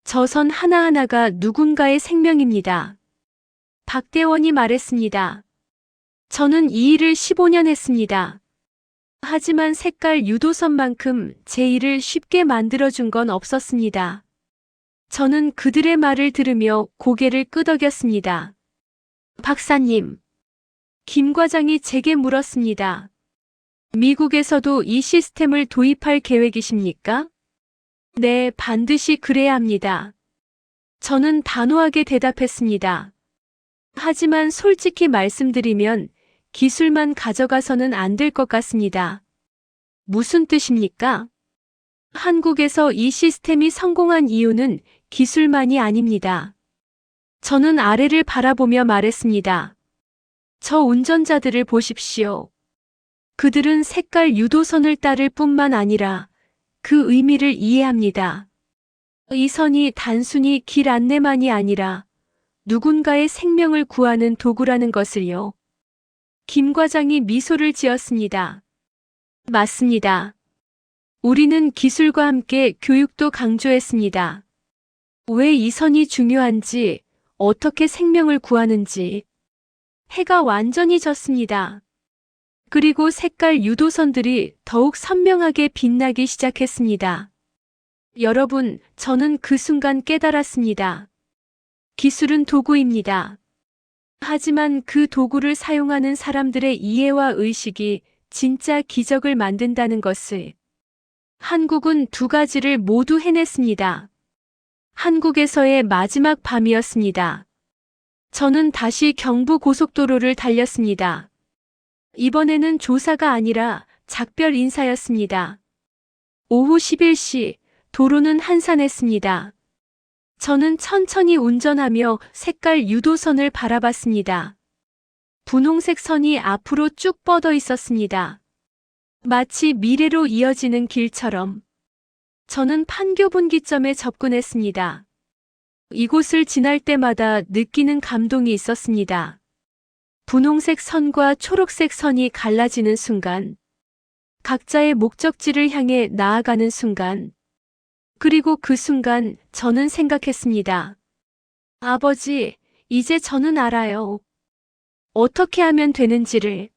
저 선 하나하나가 누군가의 생명입니다. 박대원이 말했습니다. 저는 이 일을 15년 했습니다. 하지만 색깔 유도선만큼 제 일을 쉽게 만들어준 건 없었습니다. 저는 그들의 말을 들으며 고개를 끄덕였습니다. 박사님, 김 과장이 제게 물었습니다. 미국에서도 이 시스템을 도입할 계획이십니까? 네, 반드시 그래야 합니다. 저는 단호하게 대답했습니다. 하지만 솔직히 말씀드리면 기술만 가져가서는 안 될 것 같습니다. 무슨 뜻입니까? 한국에서 이 시스템이 성공한 이유는 기술만이 아닙니다. 저는 아래를 바라보며 말했습니다. 저 운전자들을 보십시오. 그들은 색깔 유도선을 따를 뿐만 아니라 그 의미를 이해합니다. 이 선이 단순히 길 안내만이 아니라 누군가의 생명을 구하는 도구라는 것을요. 김 과장이 미소를 지었습니다. 맞습니다. 우리는 기술과 함께 교육도 강조했습니다. 왜 이 선이 중요한지, 어떻게 생명을 구하는지. 해가 완전히 졌습니다. 그리고 색깔 유도선들이 더욱 선명하게 빛나기 시작했습니다. 여러분, 저는 그 순간 깨달았습니다. 기술은 도구입니다. 하지만 그 도구를 사용하는 사람들의 이해와 의식이 진짜 기적을 만든다는 것을. 한국은 두 가지를 모두 해냈습니다. 한국에서의 마지막 밤이었습니다. 저는 다시 경부 고속도로를 달렸습니다. 이번에는 조사가 아니라 작별 인사였습니다. 오후 11시, 도로는 한산했습니다. 저는 천천히 운전하며 색깔 유도선을 바라봤습니다. 분홍색 선이 앞으로 쭉 뻗어 있었습니다. 마치 미래로 이어지는 길처럼. 저는 판교 분기점에 접근했습니다. 이곳을 지날 때마다 느끼는 감동이 있었습니다. 분홍색 선과 초록색 선이 갈라지는 순간, 각자의 목적지를 향해 나아가는 순간, 그리고 그 순간 저는 생각했습니다. 아버지, 이제 저는 알아요. 어떻게 하면 되는지를.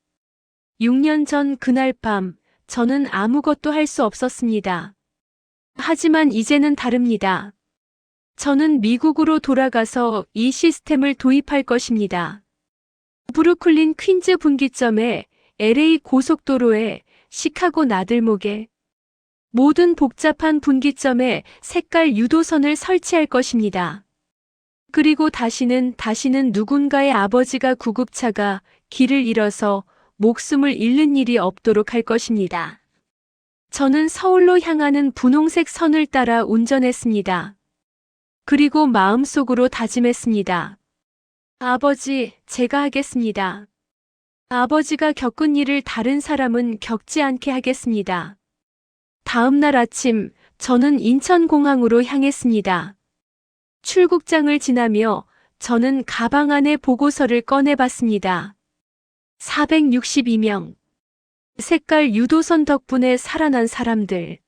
6년 전 그날 밤, 저는 아무것도 할 수 없었습니다. 하지만 이제는 다릅니다. 저는 미국으로 돌아가서 이 시스템을 도입할 것입니다. 브루클린 퀸즈 분기점에, LA 고속도로에, 시카고 나들목에, 모든 복잡한 분기점에 색깔 유도선을 설치할 것입니다. 그리고 다시는 누군가의 아버지가 구급차가 길을 잃어서 목숨을 잃는 일이 없도록 할 것입니다. 저는 서울로 향하는 분홍색 선을 따라 운전했습니다. 그리고 마음속으로 다짐했습니다. 아버지, 제가 하겠습니다. 아버지가 겪은 일을 다른 사람은 겪지 않게 하겠습니다. 다음 날 아침, 저는 인천공항으로 향했습니다. 출국장을 지나며 저는 가방 안에 보고서를 꺼내봤습니다. 462명. 색깔 유도선 덕분에 살아난 사람들.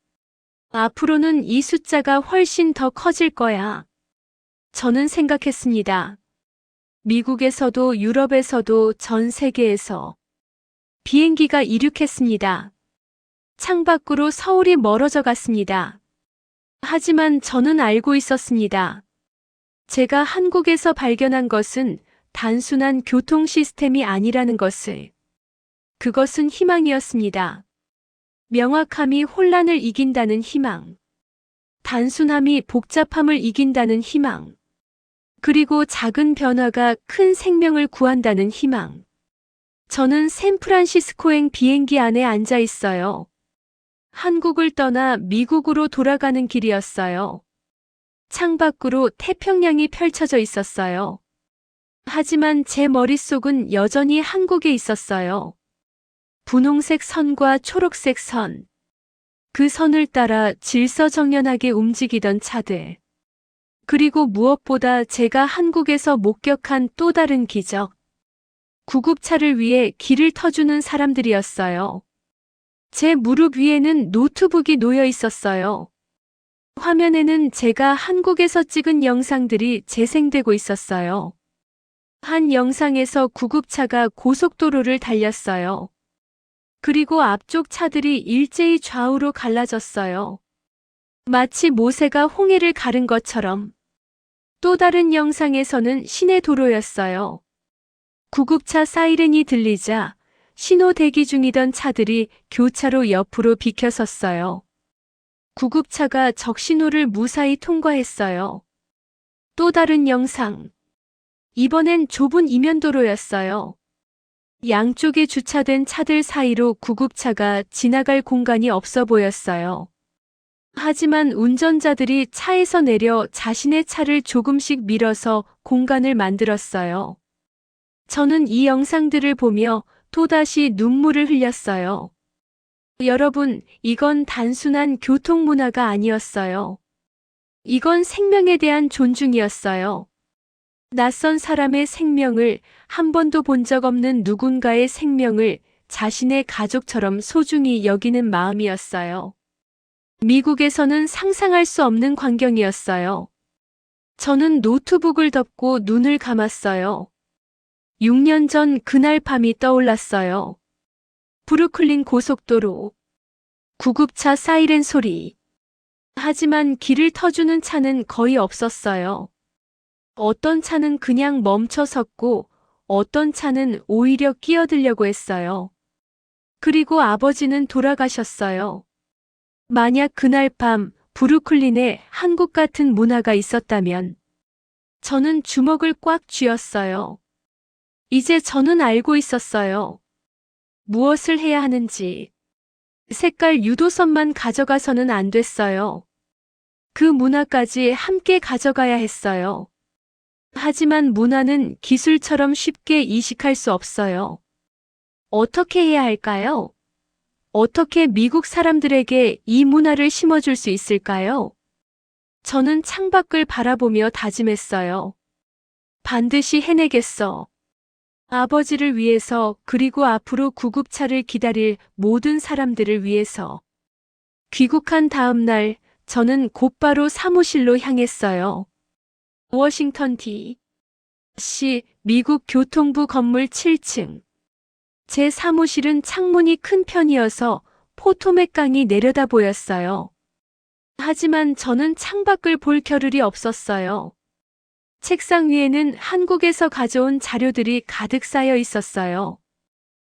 앞으로는 이 숫자가 훨씬 더 커질 거야. 저는 생각했습니다. 미국에서도 유럽에서도 전 세계에서 비행기가 이륙했습니다. 창밖으로 서울이 멀어져 갔습니다. 하지만 저는 알고 있었습니다. 제가 한국에서 발견한 것은 단순한 교통 시스템이 아니라는 것을. 그것은 희망이었습니다. 명확함이 혼란을 이긴다는 희망. 단순함이 복잡함을 이긴다는 희망. 그리고 작은 변화가 큰 생명을 구한다는 희망. 저는 샌프란시스코행 비행기 안에 앉아 있어요. 한국을 떠나 미국으로 돌아가는 길이었어요. 창밖으로 태평양이 펼쳐져 있었어요. 하지만 제 머릿속은 여전히 한국에 있었어요. 분홍색 선과 초록색 선. 그 선을 따라 질서정연하게 움직이던 차들. 그리고 무엇보다 제가 한국에서 목격한 또 다른 기적. 구급차를 위해 길을 터주는 사람들이었어요. 제 무릎 위에는 노트북이 놓여 있었어요. 화면에는 제가 한국에서 찍은 영상들이 재생되고 있었어요. 한 영상에서 구급차가 고속도로를 달렸어요. 그리고 앞쪽 차들이 일제히 좌우로 갈라졌어요. 마치 모세가 홍해를 가른 것처럼. 또 다른 영상에서는 시내 도로였어요. 구급차 사이렌이 들리자 신호 대기 중이던 차들이 교차로 옆으로 비켜섰어요. 구급차가 적신호를 무사히 통과했어요. 또 다른 영상. 이번엔 좁은 이면도로였어요. 양쪽에 주차된 차들 사이로 구급차가 지나갈 공간이 없어 보였어요. 하지만 운전자들이 차에서 내려 자신의 차를 조금씩 밀어서 공간을 만들었어요. 저는 이 영상들을 보며 또다시 눈물을 흘렸어요. 여러분, 이건 단순한 교통 문화가 아니었어요. 이건 생명에 대한 존중이었어요. 낯선 사람의 생명을, 한 번도 본 적 없는 누군가의 생명을 자신의 가족처럼 소중히 여기는 마음이었어요. 미국에서는 상상할 수 없는 광경이었어요. 저는 노트북을 덮고 눈을 감았어요. 6년 전 그날 밤이 떠올랐어요. 브루클린 고속도로. 구급차 사이렌 소리. 하지만 길을 터주는 차는 거의 없었어요. 어떤 차는 그냥 멈춰 섰고 어떤 차는 오히려 끼어들려고 했어요. 그리고 아버지는 돌아가셨어요. 만약 그날 밤 브루클린에 한국 같은 문화가 있었다면 저는 주먹을 꽉 쥐었어요. 이제 저는 알고 있었어요. 무엇을 해야 하는지. 색깔 유도선만 가져가서는 안 됐어요. 그 문화까지 함께 가져가야 했어요. 하지만 문화는 기술처럼 쉽게 이식할 수 없어요. 어떻게 해야 할까요? 어떻게 미국 사람들에게 이 문화를 심어줄 수 있을까요? 저는 창밖을 바라보며 다짐했어요. 반드시 해내겠어. 아버지를 위해서, 그리고 앞으로 구급차를 기다릴 모든 사람들을 위해서. 귀국한 다음 날, 저는 곧바로 사무실로 향했어요. 워싱턴 D.C. 미국 교통부 건물 7층. 제 사무실은 창문이 큰 편이어서 포토맥 강이 내려다 보였어요. 하지만 저는 창밖을 볼 겨를이 없었어요. 책상 위에는 한국에서 가져온 자료들이 가득 쌓여 있었어요.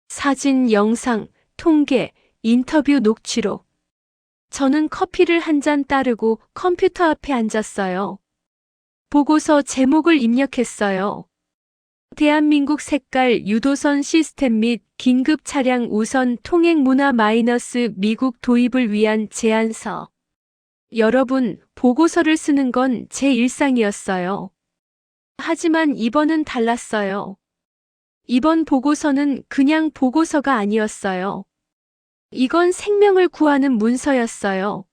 사진, 영상, 통계, 인터뷰 녹취록. 저는 커피를 한 잔 따르고 컴퓨터 앞에 앉았어요. 보고서 제목을 입력했어요. 대한민국 색깔 유도선 시스템 및 긴급 차량 우선 통행 문화 마이너스 미국 도입을 위한 제안서. 여러분, 보고서를 쓰는 건 제 일상이었어요. 하지만 이번은 달랐어요. 이번 보고서는 그냥 보고서가 아니었어요. 이건 생명을 구하는 문서였어요.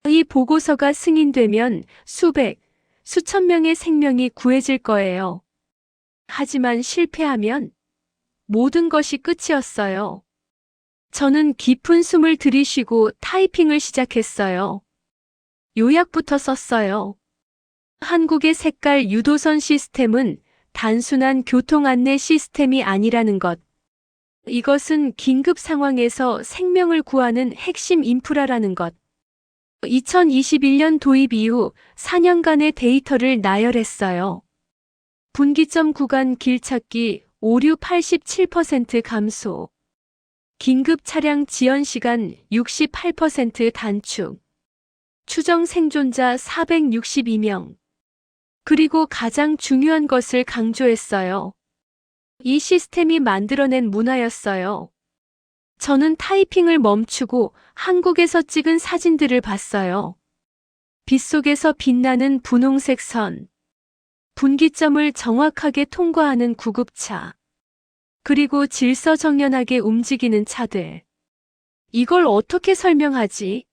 이 보고서가 승인되면 수백, 수천 명의 생명이 구해질 거예요. 하지만 실패하면 모든 것이 끝이었어요. 저는 깊은 숨을 들이쉬고 타이핑을 시작했어요. 요약부터 썼어요. 한국의 색깔 유도선 시스템은 단순한 교통 안내 시스템이 아니라는 것. 이것은 긴급 상황에서 생명을 구하는 핵심 인프라라는 것. 2021년 도입 이후 4년간의 데이터를 나열했어요. 분기점 구간 길찾기 오류 87% 감소. 긴급 차량 지연 시간 68% 단축. 추정 생존자 462명. 그리고 가장 중요한 것을 강조했어요. 이 시스템이 만들어낸 문화였어요. 저는 타이핑을 멈추고 한국에서 찍은 사진들을 봤어요. 빗속에서 빛나는 분홍색 선. 분기점을 정확하게 통과하는 구급차. 그리고 질서정연하게 움직이는 차들. 이걸 어떻게 설명하지?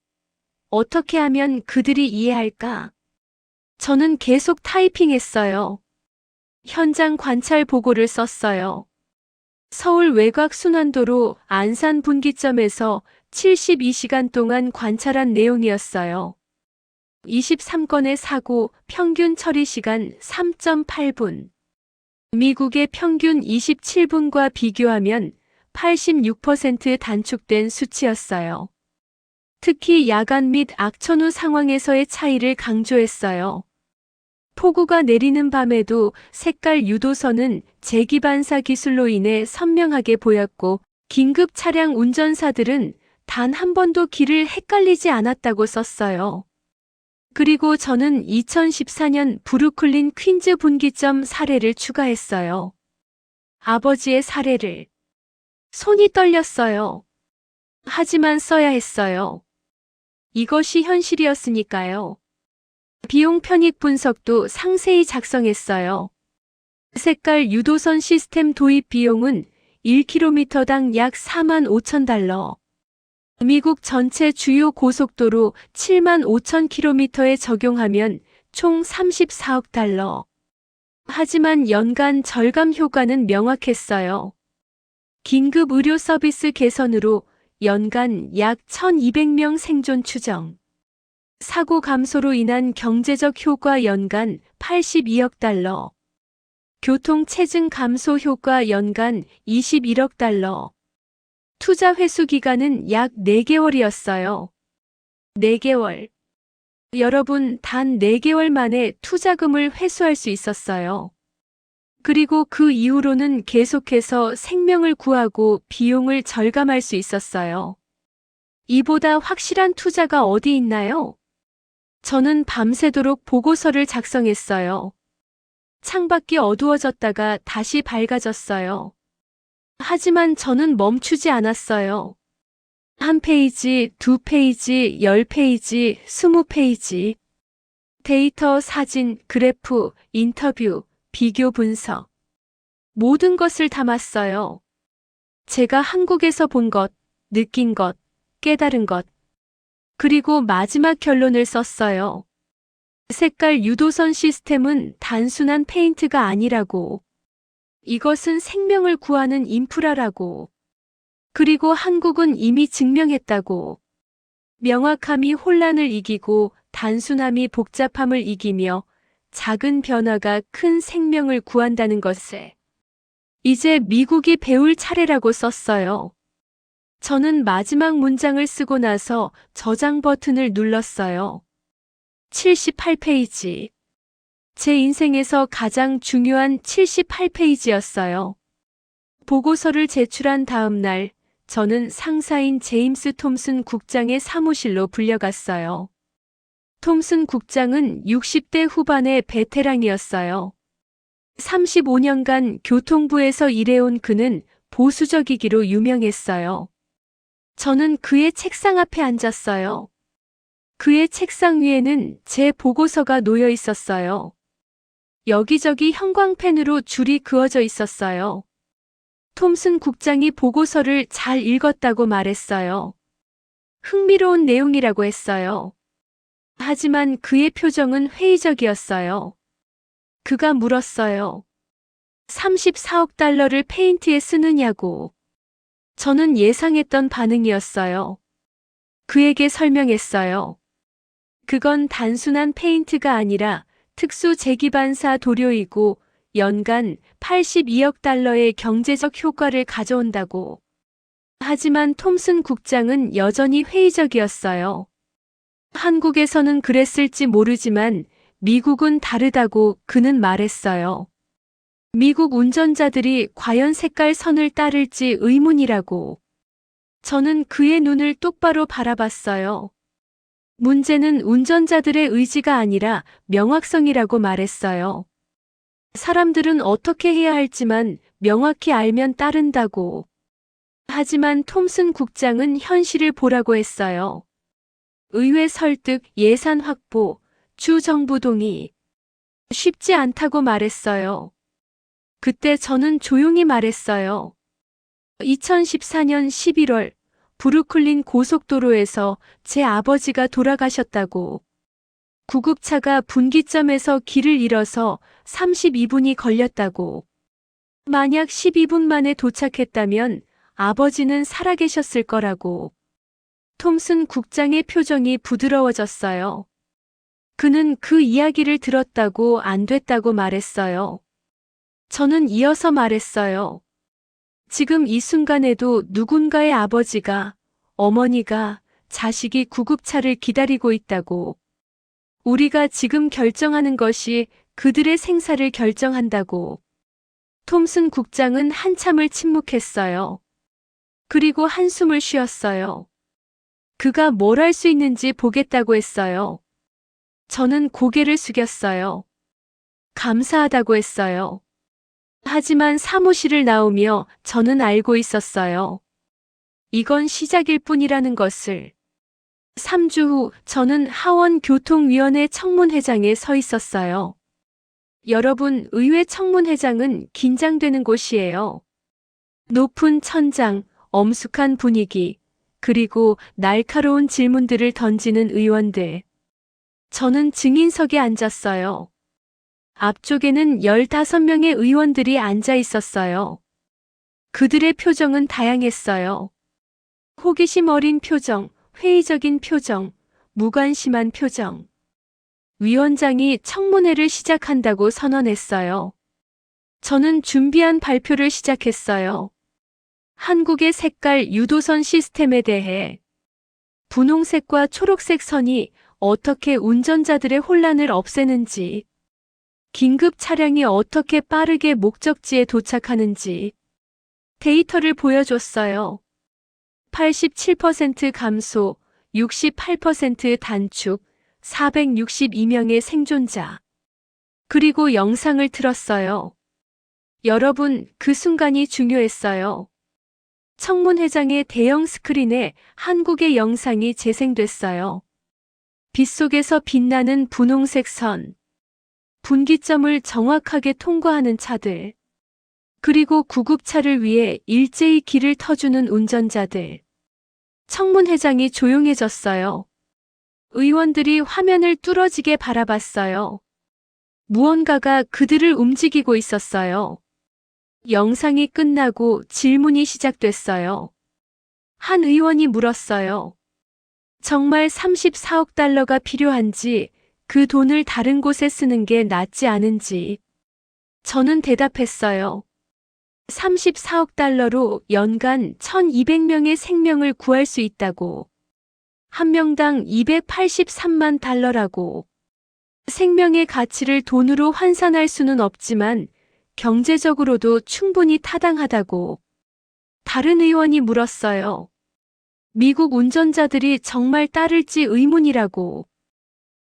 어떻게 하면 그들이 이해할까? 저는 계속 타이핑했어요. 현장 관찰 보고를 썼어요. 서울 외곽 순환도로 안산 분기점에서 72시간 동안 관찰한 내용이었어요. 23건의 사고, 평균 처리 시간 3.8분. 미국의 평균 27분과 비교하면 86% 단축된 수치였어요. 특히 야간 및 악천 후 상황에서의 차이를 강조했어요. 폭우가 내리는 밤에도 색깔 유도선은 재기반사 기술로 인해 선명하게 보였고, 긴급 차량 운전사들은 단 한 번도 길을 헷갈리지 않았다고 썼어요. 그리고 저는 2014년 브루클린 퀸즈 분기점 사례를 추가했어요. 아버지의 사례를. 손이 떨렸어요. 하지만 써야 했어요. 이것이 현실이었으니까요. 비용 편익 분석도 상세히 작성했어요. 색깔 유도선 시스템 도입 비용은 1km당 약 4만 5천 달러. 미국 전체 주요 고속도로 7만 5천 km에 적용하면 총 34억 달러. 하지만 연간 절감 효과는 명확했어요. 긴급 의료 서비스 개선으로 연간 약 1,200명 생존 추정. 사고 감소로 인한 경제적 효과 연간 82억 달러. 교통 체증 감소 효과 연간 21억 달러. 투자 회수 기간은 약 4개월이었어요. 4개월. 여러분, 단 4개월 만에 투자금을 회수할 수 있었어요. 그리고 그 이후로는 계속해서 생명을 구하고 비용을 절감할 수 있었어요. 이보다 확실한 투자가 어디 있나요? 저는 밤새도록 보고서를 작성했어요. 창밖이 어두워졌다가 다시 밝아졌어요. 하지만 저는 멈추지 않았어요. 1페이지, 2페이지, 10페이지, 20페이지. 데이터, 사진, 그래프, 인터뷰, 비교 분석. 모든 것을 담았어요. 제가 한국에서 본 것, 느낀 것, 깨달은 것. 그리고 마지막 결론을 썼어요. 색깔 유도선 시스템은 단순한 페인트가 아니라고. 이것은 생명을 구하는 인프라라고. 그리고 한국은 이미 증명했다고. 명확함이 혼란을 이기고 단순함이 복잡함을 이기며 작은 변화가 큰 생명을 구한다는 것을. 이제 미국이 배울 차례라고 썼어요. 저는 마지막 문장을 쓰고 나서 저장 버튼을 눌렀어요. 78페이지. 제 인생에서 가장 중요한 78페이지였어요. 보고서를 제출한 다음 날, 저는 상사인 제임스 톰슨 국장의 사무실로 불려갔어요. 톰슨 국장은 60대 후반의 베테랑이었어요. 35년간 교통부에서 일해온 그는 보수적이기로 유명했어요. 저는 그의 책상 앞에 앉았어요. 그의 책상 위에는 제 보고서가 놓여 있었어요. 여기저기 형광펜으로 줄이 그어져 있었어요. 톰슨 국장이 보고서를 잘 읽었다고 말했어요. 흥미로운 내용이라고 했어요. 하지만 그의 표정은 회의적이었어요. 그가 물었어요. 34억 달러를 페인트에 쓰느냐고. 저는 예상했던 반응이었어요. 그에게 설명했어요. 그건 단순한 페인트가 아니라 특수 재기반사 도료이고 연간 82억 달러의 경제적 효과를 가져온다고. 하지만 톰슨 국장은 여전히 회의적이었어요. 한국에서는 그랬을지 모르지만 미국은 다르다고 그는 말했어요. 미국 운전자들이 과연 색깔 선을 따를지 의문이라고. 저는 그의 눈을 똑바로 바라봤어요. 문제는 운전자들의 의지가 아니라 명확성이라고 말했어요. 사람들은 어떻게 해야 할지만 명확히 알면 따른다고. 하지만 톰슨 국장은 현실을 보라고 했어요. 의회 설득, 예산 확보, 주 정부 동의. 쉽지 않다고 말했어요. 그때 저는 조용히 말했어요. 2014년 11월 브루클린 고속도로에서 제 아버지가 돌아가셨다고. 구급차가 분기점에서 길을 잃어서 32분이 걸렸다고. 만약 12분 만에 도착했다면 아버지는 살아계셨을 거라고. 톰슨 국장의 표정이 부드러워졌어요. 그는 그 이야기를 들었다고 안 됐다고 말했어요. 저는 이어서 말했어요. 지금 이 순간에도 누군가의 아버지가, 어머니가, 자식이 구급차를 기다리고 있다고. 우리가 지금 결정하는 것이 그들의 생사를 결정한다고. 톰슨 국장은 한참을 침묵했어요. 그리고 한숨을 쉬었어요. 그가 뭘 할 수 있는지 보겠다고 했어요. 저는 고개를 숙였어요. 감사하다고 했어요. 하지만 사무실을 나오며 저는 알고 있었어요. 이건 시작일 뿐이라는 것을. 3주 후 저는 하원교통위원회 청문회장에 서 있었어요. 여러분, 의회 청문회장은 긴장되는 곳이에요. 높은 천장, 엄숙한 분위기, 그리고 날카로운 질문들을 던지는 의원들. 저는 증인석에 앉았어요. 앞쪽에는 15명의 의원들이 앉아 있었어요. 그들의 표정은 다양했어요. 호기심 어린 표정, 회의적인 표정, 무관심한 표정. 위원장이 청문회를 시작한다고 선언했어요. 저는 준비한 발표를 시작했어요. 한국의 색깔 유도선 시스템에 대해. 분홍색과 초록색 선이 어떻게 운전자들의 혼란을 없애는지, 긴급 차량이 어떻게 빠르게 목적지에 도착하는지 데이터를 보여줬어요. 87% 감소, 68% 단축, 462명의 생존자. 그리고 영상을 틀었어요. 여러분, 그 순간이 중요했어요. 청문회장의 대형 스크린에 한국의 영상이 재생됐어요. 빗속에서 빛나는 분홍색 선. 분기점을 정확하게 통과하는 차들. 그리고 구급차를 위해 일제히 길을 터주는 운전자들. 청문회장이 조용해졌어요. 의원들이 화면을 뚫어지게 바라봤어요. 무언가가 그들을 움직이고 있었어요. 영상이 끝나고 질문이 시작됐어요. 한 의원이 물었어요. 정말 34억 달러가 필요한지, 그 돈을 다른 곳에 쓰는 게 낫지 않은지. 저는 대답했어요. 34억 달러로 연간 1200명의 생명을 구할 수 있다고. 한 명당 283만 달러라고. 생명의 가치를 돈으로 환산할 수는 없지만 경제적으로도 충분히 타당하다고. 다른 의원이 물었어요. 미국 운전자들이 정말 따를지 의문이라고.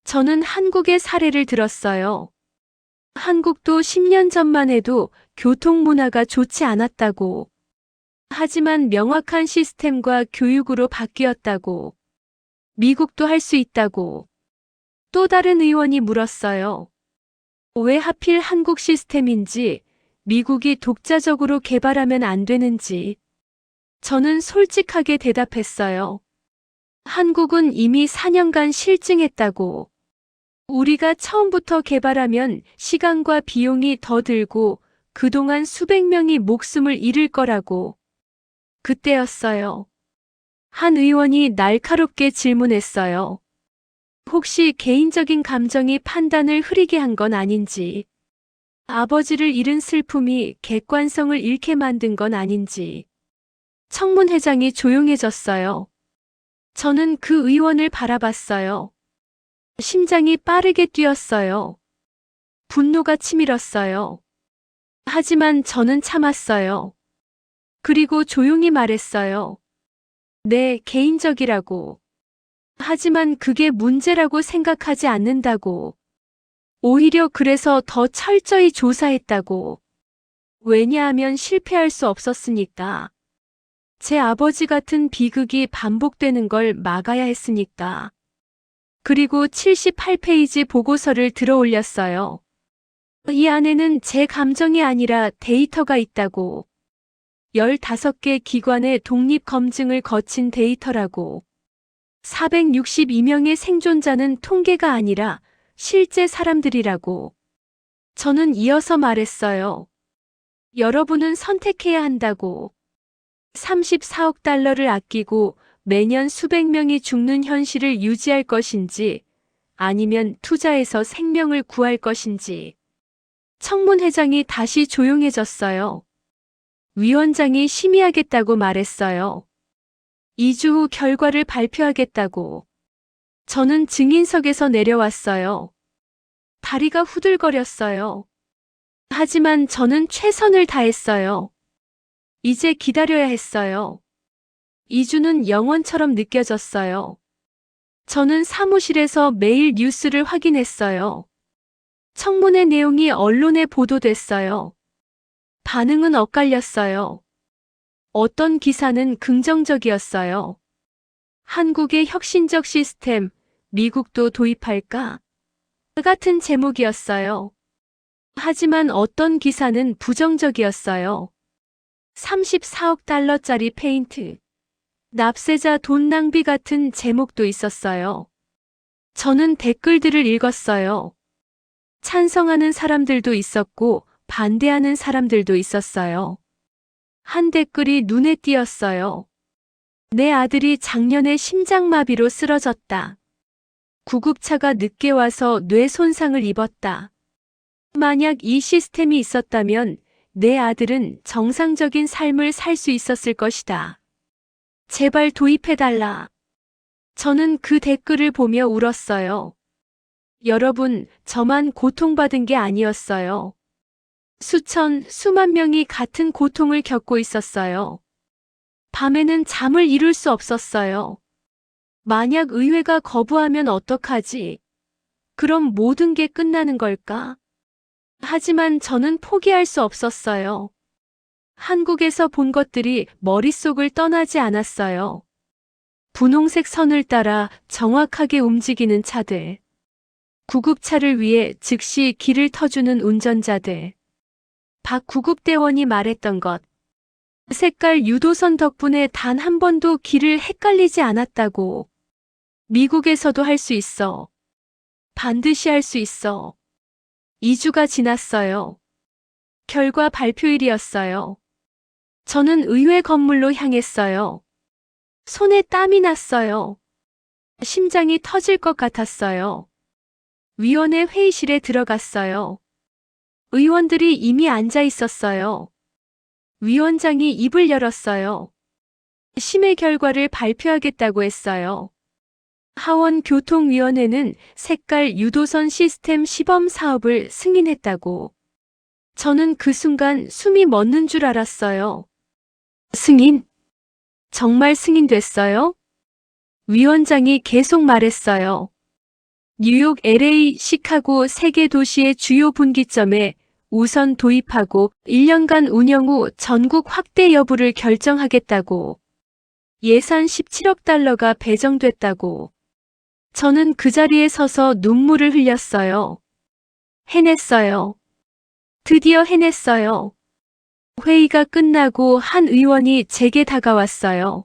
저는 한국의 사례를 들었어요. 한국도 10년 전만 해도 교통 문화가 좋지 않았다고. 하지만 명확한 시스템과 교육으로 바뀌었다고. 미국도 할 수 있다고. 또 다른 의원이 물었어요. 왜 하필 한국 시스템인지, 미국이 독자적으로 개발하면 안 되는지. 저는 솔직하게 대답했어요. 한국은 이미 4년간 실증했다고. 우리가 처음부터 개발하면 시간과 비용이 더 들고 그동안 수백 명이 목숨을 잃을 거라고. 그때였어요. 한 의원이 날카롭게 질문했어요. 혹시 개인적인 감정이 판단을 흐리게 한 건 아닌지, 아버지를 잃은 슬픔이 객관성을 잃게 만든 건 아닌지. 청문회장이 조용해졌어요. 저는 그 의원을 바라봤어요. 심장이 빠르게 뛰었어요. 분노가 치밀었어요. 하지만 저는 참았어요. 그리고 조용히 말했어요. 네, 개인적이라고. 하지만 그게 문제라고 생각하지 않는다고. 오히려 그래서 더 철저히 조사했다고. 왜냐하면 실패할 수 없었으니까. 제 아버지 같은 비극이 반복되는 걸 막아야 했으니까. 그리고 78페이지 보고서를 들어 올렸어요. 이 안에는 제 감정이 아니라 데이터가 있다고. 15개 기관의 독립 검증을 거친 데이터라고. 462명의 생존자는 통계가 아니라 실제 사람들이라고. 저는 이어서 말했어요. 여러분은 선택해야 한다고. 34억 달러를 아끼고 매년 수백 명이 죽는 현실을 유지할 것인지 아니면 투자해서 생명을 구할 것인지. 청문회장이 다시 조용해졌어요. 위원장이 심의하겠다고 말했어요. 2주 후 결과를 발표하겠다고. 저는 증인석에서 내려왔어요. 다리가 후들거렸어요. 하지만 저는 최선을 다했어요. 이제 기다려야 했어요. 2주는 영원처럼 느껴졌어요. 저는 사무실에서 매일 뉴스를 확인했어요. 청문회 내용이 언론에 보도됐어요. 반응은 엇갈렸어요. 어떤 기사는 긍정적이었어요. 한국의 혁신적 시스템, 미국도 도입할까? 같은 제목이었어요. 하지만 어떤 기사는 부정적이었어요. 34억 달러짜리 페인트, 납세자 돈 낭비 같은 제목도 있었어요. 저는 댓글들을 읽었어요. 찬성하는 사람들도 있었고 반대하는 사람들도 있었어요. 한 댓글이 눈에 띄었어요. 내 아들이 작년에 심장마비로 쓰러졌다. 구급차가 늦게 와서 뇌 손상을 입었다. 만약 이 시스템이 있었다면 내 아들은 정상적인 삶을 살 수 있었을 것이다. 제발 도입해달라. 저는 그 댓글을 보며 울었어요. 여러분, 저만 고통받은 게 아니었어요. 수만 명이 같은 고통을 겪고 있었어요. 밤에는 잠을 이룰 수 없었어요. 만약 의회가 거부하면 어떡하지? 그럼 모든 게 끝나는 걸까? 하지만 저는 포기할 수 없었어요. 한국에서 본 것들이 머릿속을 떠나지 않았어요. 분홍색 선을 따라 정확하게 움직이는 차들. 구급차를 위해 즉시 길을 터주는 운전자들. 박 구급대원이 말했던 것. 색깔 유도선 덕분에 단 한 번도 길을 헷갈리지 않았다고. 미국에서도 할 수 있어. 반드시 할 수 있어. 2주가 지났어요. 결과 발표일이었어요. 저는 의회 건물로 향했어요. 손에 땀이 났어요. 심장이 터질 것 같았어요. 위원회 회의실에 들어갔어요. 의원들이 이미 앉아 있었어요. 위원장이 입을 열었어요. 심의 결과를 발표하겠다고 했어요. 하원교통위원회는 색깔 유도선 시스템 시범 사업을 승인했다고. 저는 그 순간 숨이 멎는 줄 알았어요. 승인? 정말 승인됐어요? 위원장이 계속 말했어요. 뉴욕, LA, 시카고 3개 도시의 주요 분기점에 우선 도입하고 1년간 운영 후 전국 확대 여부를 결정하겠다고. 예산 17억 달러가 배정됐다고. 저는 그 자리에 서서 눈물을 흘렸어요. 해냈어요. 드디어 해냈어요. 회의가 끝나고 한 의원이 제게 다가왔어요.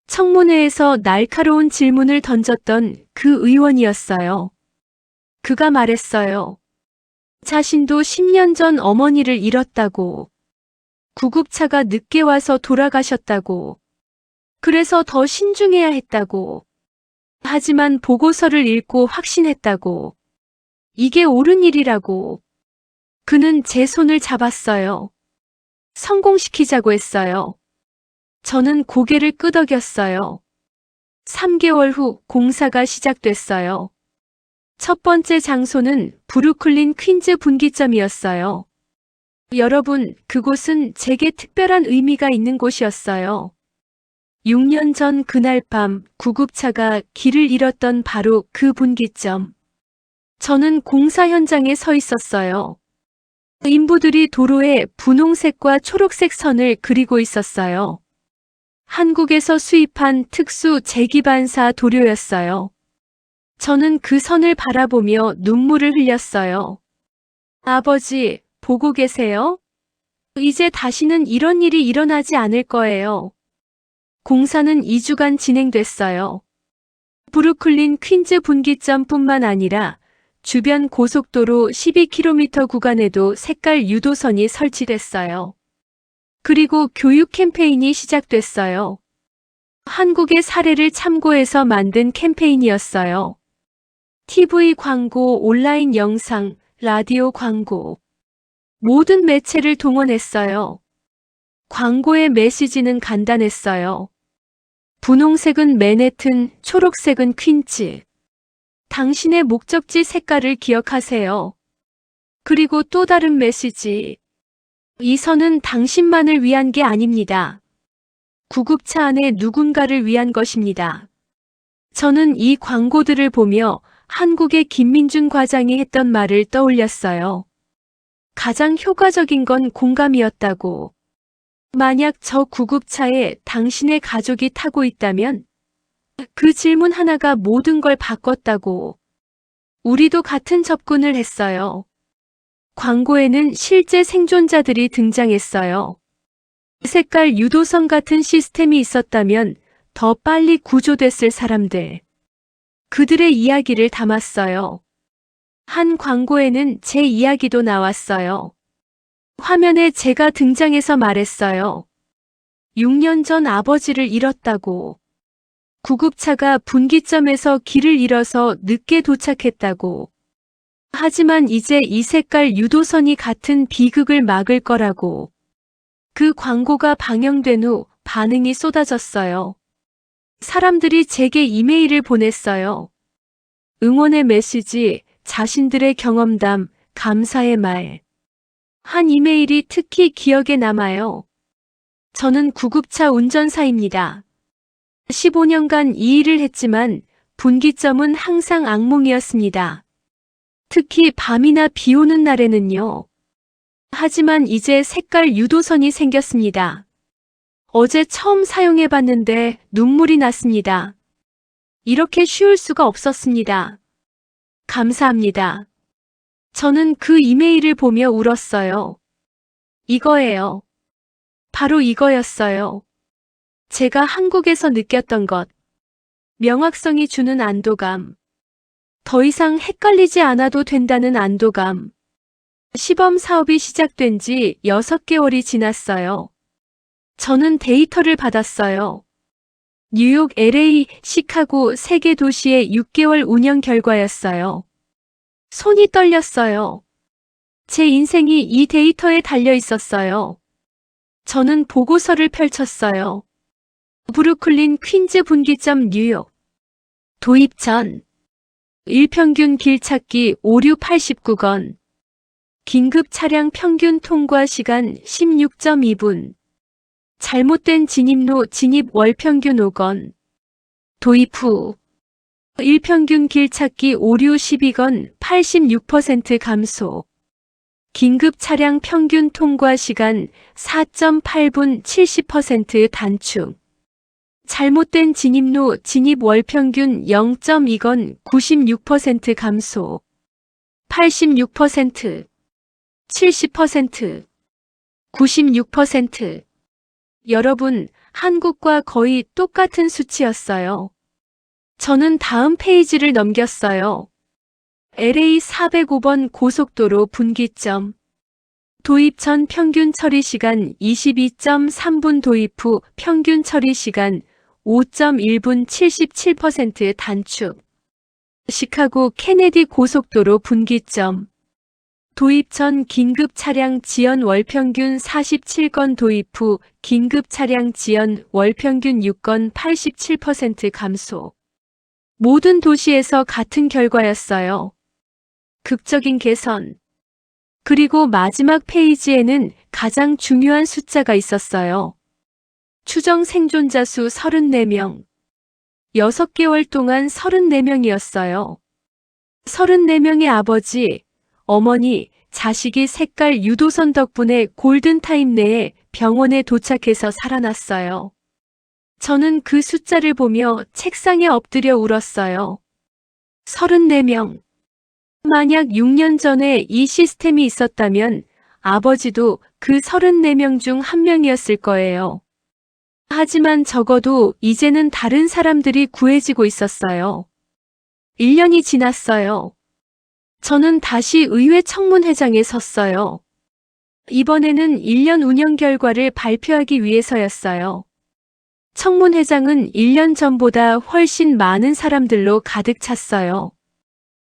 청문회에서 날카로운 질문을 던졌던 그 의원이었어요. 그가 말했어요. 자신도 10년 전 어머니를 잃었다고. 구급차가 늦게 와서 돌아가셨다고. 그래서 더 신중해야 했다고. 하지만 보고서를 읽고 확신했다고. 이게 옳은 일이라고. 그는 제 손을 잡았어요. 성공시키자고 했어요. 저는 고개를 끄덕였어요. 3개월 후 공사가 시작됐어요. 첫 번째 장소는 브루클린 퀸즈 분기점이었어요. 여러분, 그곳은 제게 특별한 의미가 있는 곳이었어요. 6년 전 그날 밤 구급차가 길을 잃었던 바로 그 분기점. 저는 공사 현장에 서 있었어요. 인부들이 도로에 분홍색과 초록색 선을 그리고 있었어요. 한국에서 수입한 특수 재기반사 도료였어요. 저는 그 선을 바라보며 눈물을 흘렸어요. 아버지, 보고 계세요? 이제 다시는 이런 일이 일어나지 않을 거예요. 공사는 2주간 진행됐어요. 브루클린 퀸즈 분기점뿐만 아니라 주변 고속도로 12km 구간에도 색깔 유도선이 설치됐어요. 그리고 교육 캠페인이 시작됐어요. 한국의 사례를 참고해서 만든 캠페인이었어요. TV 광고, 온라인 영상, 라디오 광고. 모든 매체를 동원했어요. 광고의 메시지는 간단했어요. 분홍색은 맨해튼, 초록색은 퀸즈. 당신의 목적지 색깔을 기억하세요. 그리고 또 다른 메시지. 이 선은 당신만을 위한 게 아닙니다. 구급차 안에 누군가를 위한 것입니다. 저는 이 광고들을 보며 한국의 김민준 과장이 했던 말을 떠올렸어요. 가장 효과적인 건 공감이었다고. 만약 저 구급차에 당신의 가족이 타고 있다면 그 질문 하나가 모든 걸 바꿨다고. 우리도 같은 접근을 했어요. 광고에는 실제 생존자들이 등장했어요. 색깔 유도선 같은 시스템이 있었다면 더 빨리 구조됐을 사람들. 그들의 이야기를 담았어요. 한 광고에는 제 이야기도 나왔어요. 화면에 제가 등장해서 말했어요. 6년 전 아버지를 잃었다고. 구급차가 분기점에서 길을 잃어서 늦게 도착했다고. 하지만 이제 이 색깔 유도선이 같은 비극을 막을 거라고. 그 광고가 방영된 후 반응이 쏟아졌어요. 사람들이 제게 이메일을 보냈어요. 응원의 메시지, 자신들의 경험담, 감사의 말. 한 이메일이 특히 기억에 남아요. 저는 구급차 운전사입니다. 15년간 이 일을 했지만 분기점은 항상 악몽이었습니다. 특히 밤이나 비 오는 날에는요. 하지만 이제 색깔 유도선이 생겼습니다. 어제 처음 사용해봤는데 눈물이 났습니다. 이렇게 쉬울 수가 없었습니다. 감사합니다. 저는 그 이메일을 보며 울었어요. 이거예요. 바로 이거였어요. 제가 한국에서 느꼈던 것. 명확성이 주는 안도감. 더 이상 헷갈리지 않아도 된다는 안도감. 시범 사업이 시작된 지 6개월이 지났어요. 저는 데이터를 받았어요. 뉴욕, LA, 시카고 3개 도시의 6개월 운영 결과였어요. 손이 떨렸어요. 제 인생이 이 데이터에 달려 있었어요. 저는 보고서를 펼쳤어요. 브루클린 퀸즈 분기점 뉴욕. 도입 전. 일평균 길찾기 오류 89건. 긴급 차량 평균 통과 시간 16.2분. 잘못된 진입로 진입 월평균 5건. 도입 후. 일평균 길찾기 오류 12건 86% 감소. 긴급 차량 평균 통과 시간 4.8분 70% 단축. 잘못된 진입로 진입 월평균 0.2건 96% 감소. 86%, 70%, 96%. 여러분, 한국과 거의 똑같은 수치였어요. 저는 다음 페이지를 넘겼어요. LA 405번 고속도로 분기점. 도입 전 평균 처리 시간 22.3분, 도입 후 평균 처리 시간 5.1분 77% 단축. 시카고 케네디 고속도로 분기점. 도입 전 긴급 차량 지연 월평균 47건, 도입 후 긴급 차량 지연 월평균 6건 87% 감소. 모든 도시에서 같은 결과였어요. 극적인 개선. 그리고 마지막 페이지에는 가장 중요한 숫자가 있었어요. 추정 생존자 수 34명. 6개월 동안 34명이었어요. 34명의 아버지, 어머니, 자식이 색깔 유도선 덕분에 골든타임 내에 병원에 도착해서 살아났어요. 저는 그 숫자를 보며 책상에 엎드려 울었어요. 34명. 만약 6년 전에 이 시스템이 있었다면 아버지도 그 34명 중 한 명이었을 거예요. 하지만 적어도 이제는 다른 사람들이 구해지고 있었어요. 1년이 지났어요. 저는 다시 의회 청문회장에 섰어요. 이번에는 1년 운영 결과를 발표하기 위해서였어요. 청문회장은 1년 전보다 훨씬 많은 사람들로 가득 찼어요.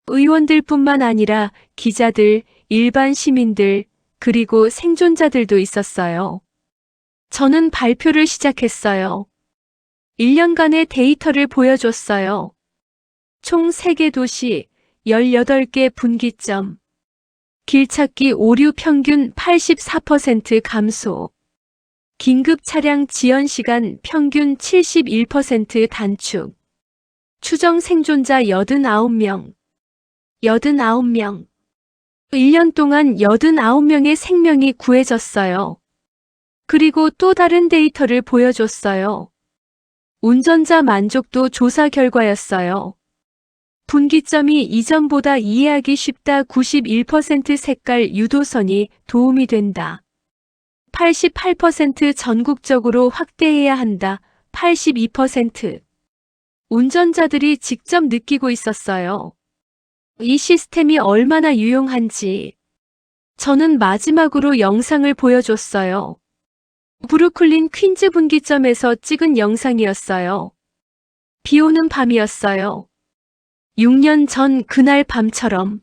의원들뿐만 아니라 기자들, 일반 시민들, 그리고 생존자들도 있었어요. 저는 발표를 시작했어요. 1년간의 데이터를 보여줬어요. 총 3개 도시, 18개 분기점, 길찾기 오류 평균 84% 감소, 긴급 차량 지연 시간 평균 71% 단축, 추정 생존자 89명, 89명. 1년 동안 89명의 생명이 구해졌어요. 그리고 또 다른 데이터를 보여줬어요. 운전자 만족도 조사 결과였어요. 분기점이 이전보다 이해하기 쉽다 91% 색깔 유도선이 도움이 된다. 88% 전국적으로 확대해야 한다. 82%. 운전자들이 직접 느끼고 있었어요. 이 시스템이 얼마나 유용한지. 저는 마지막으로 영상을 보여줬어요. 브루클린 퀸즈 분기점에서 찍은 영상이었어요. 비 오는 밤이었어요. 6년 전 그날 밤처럼.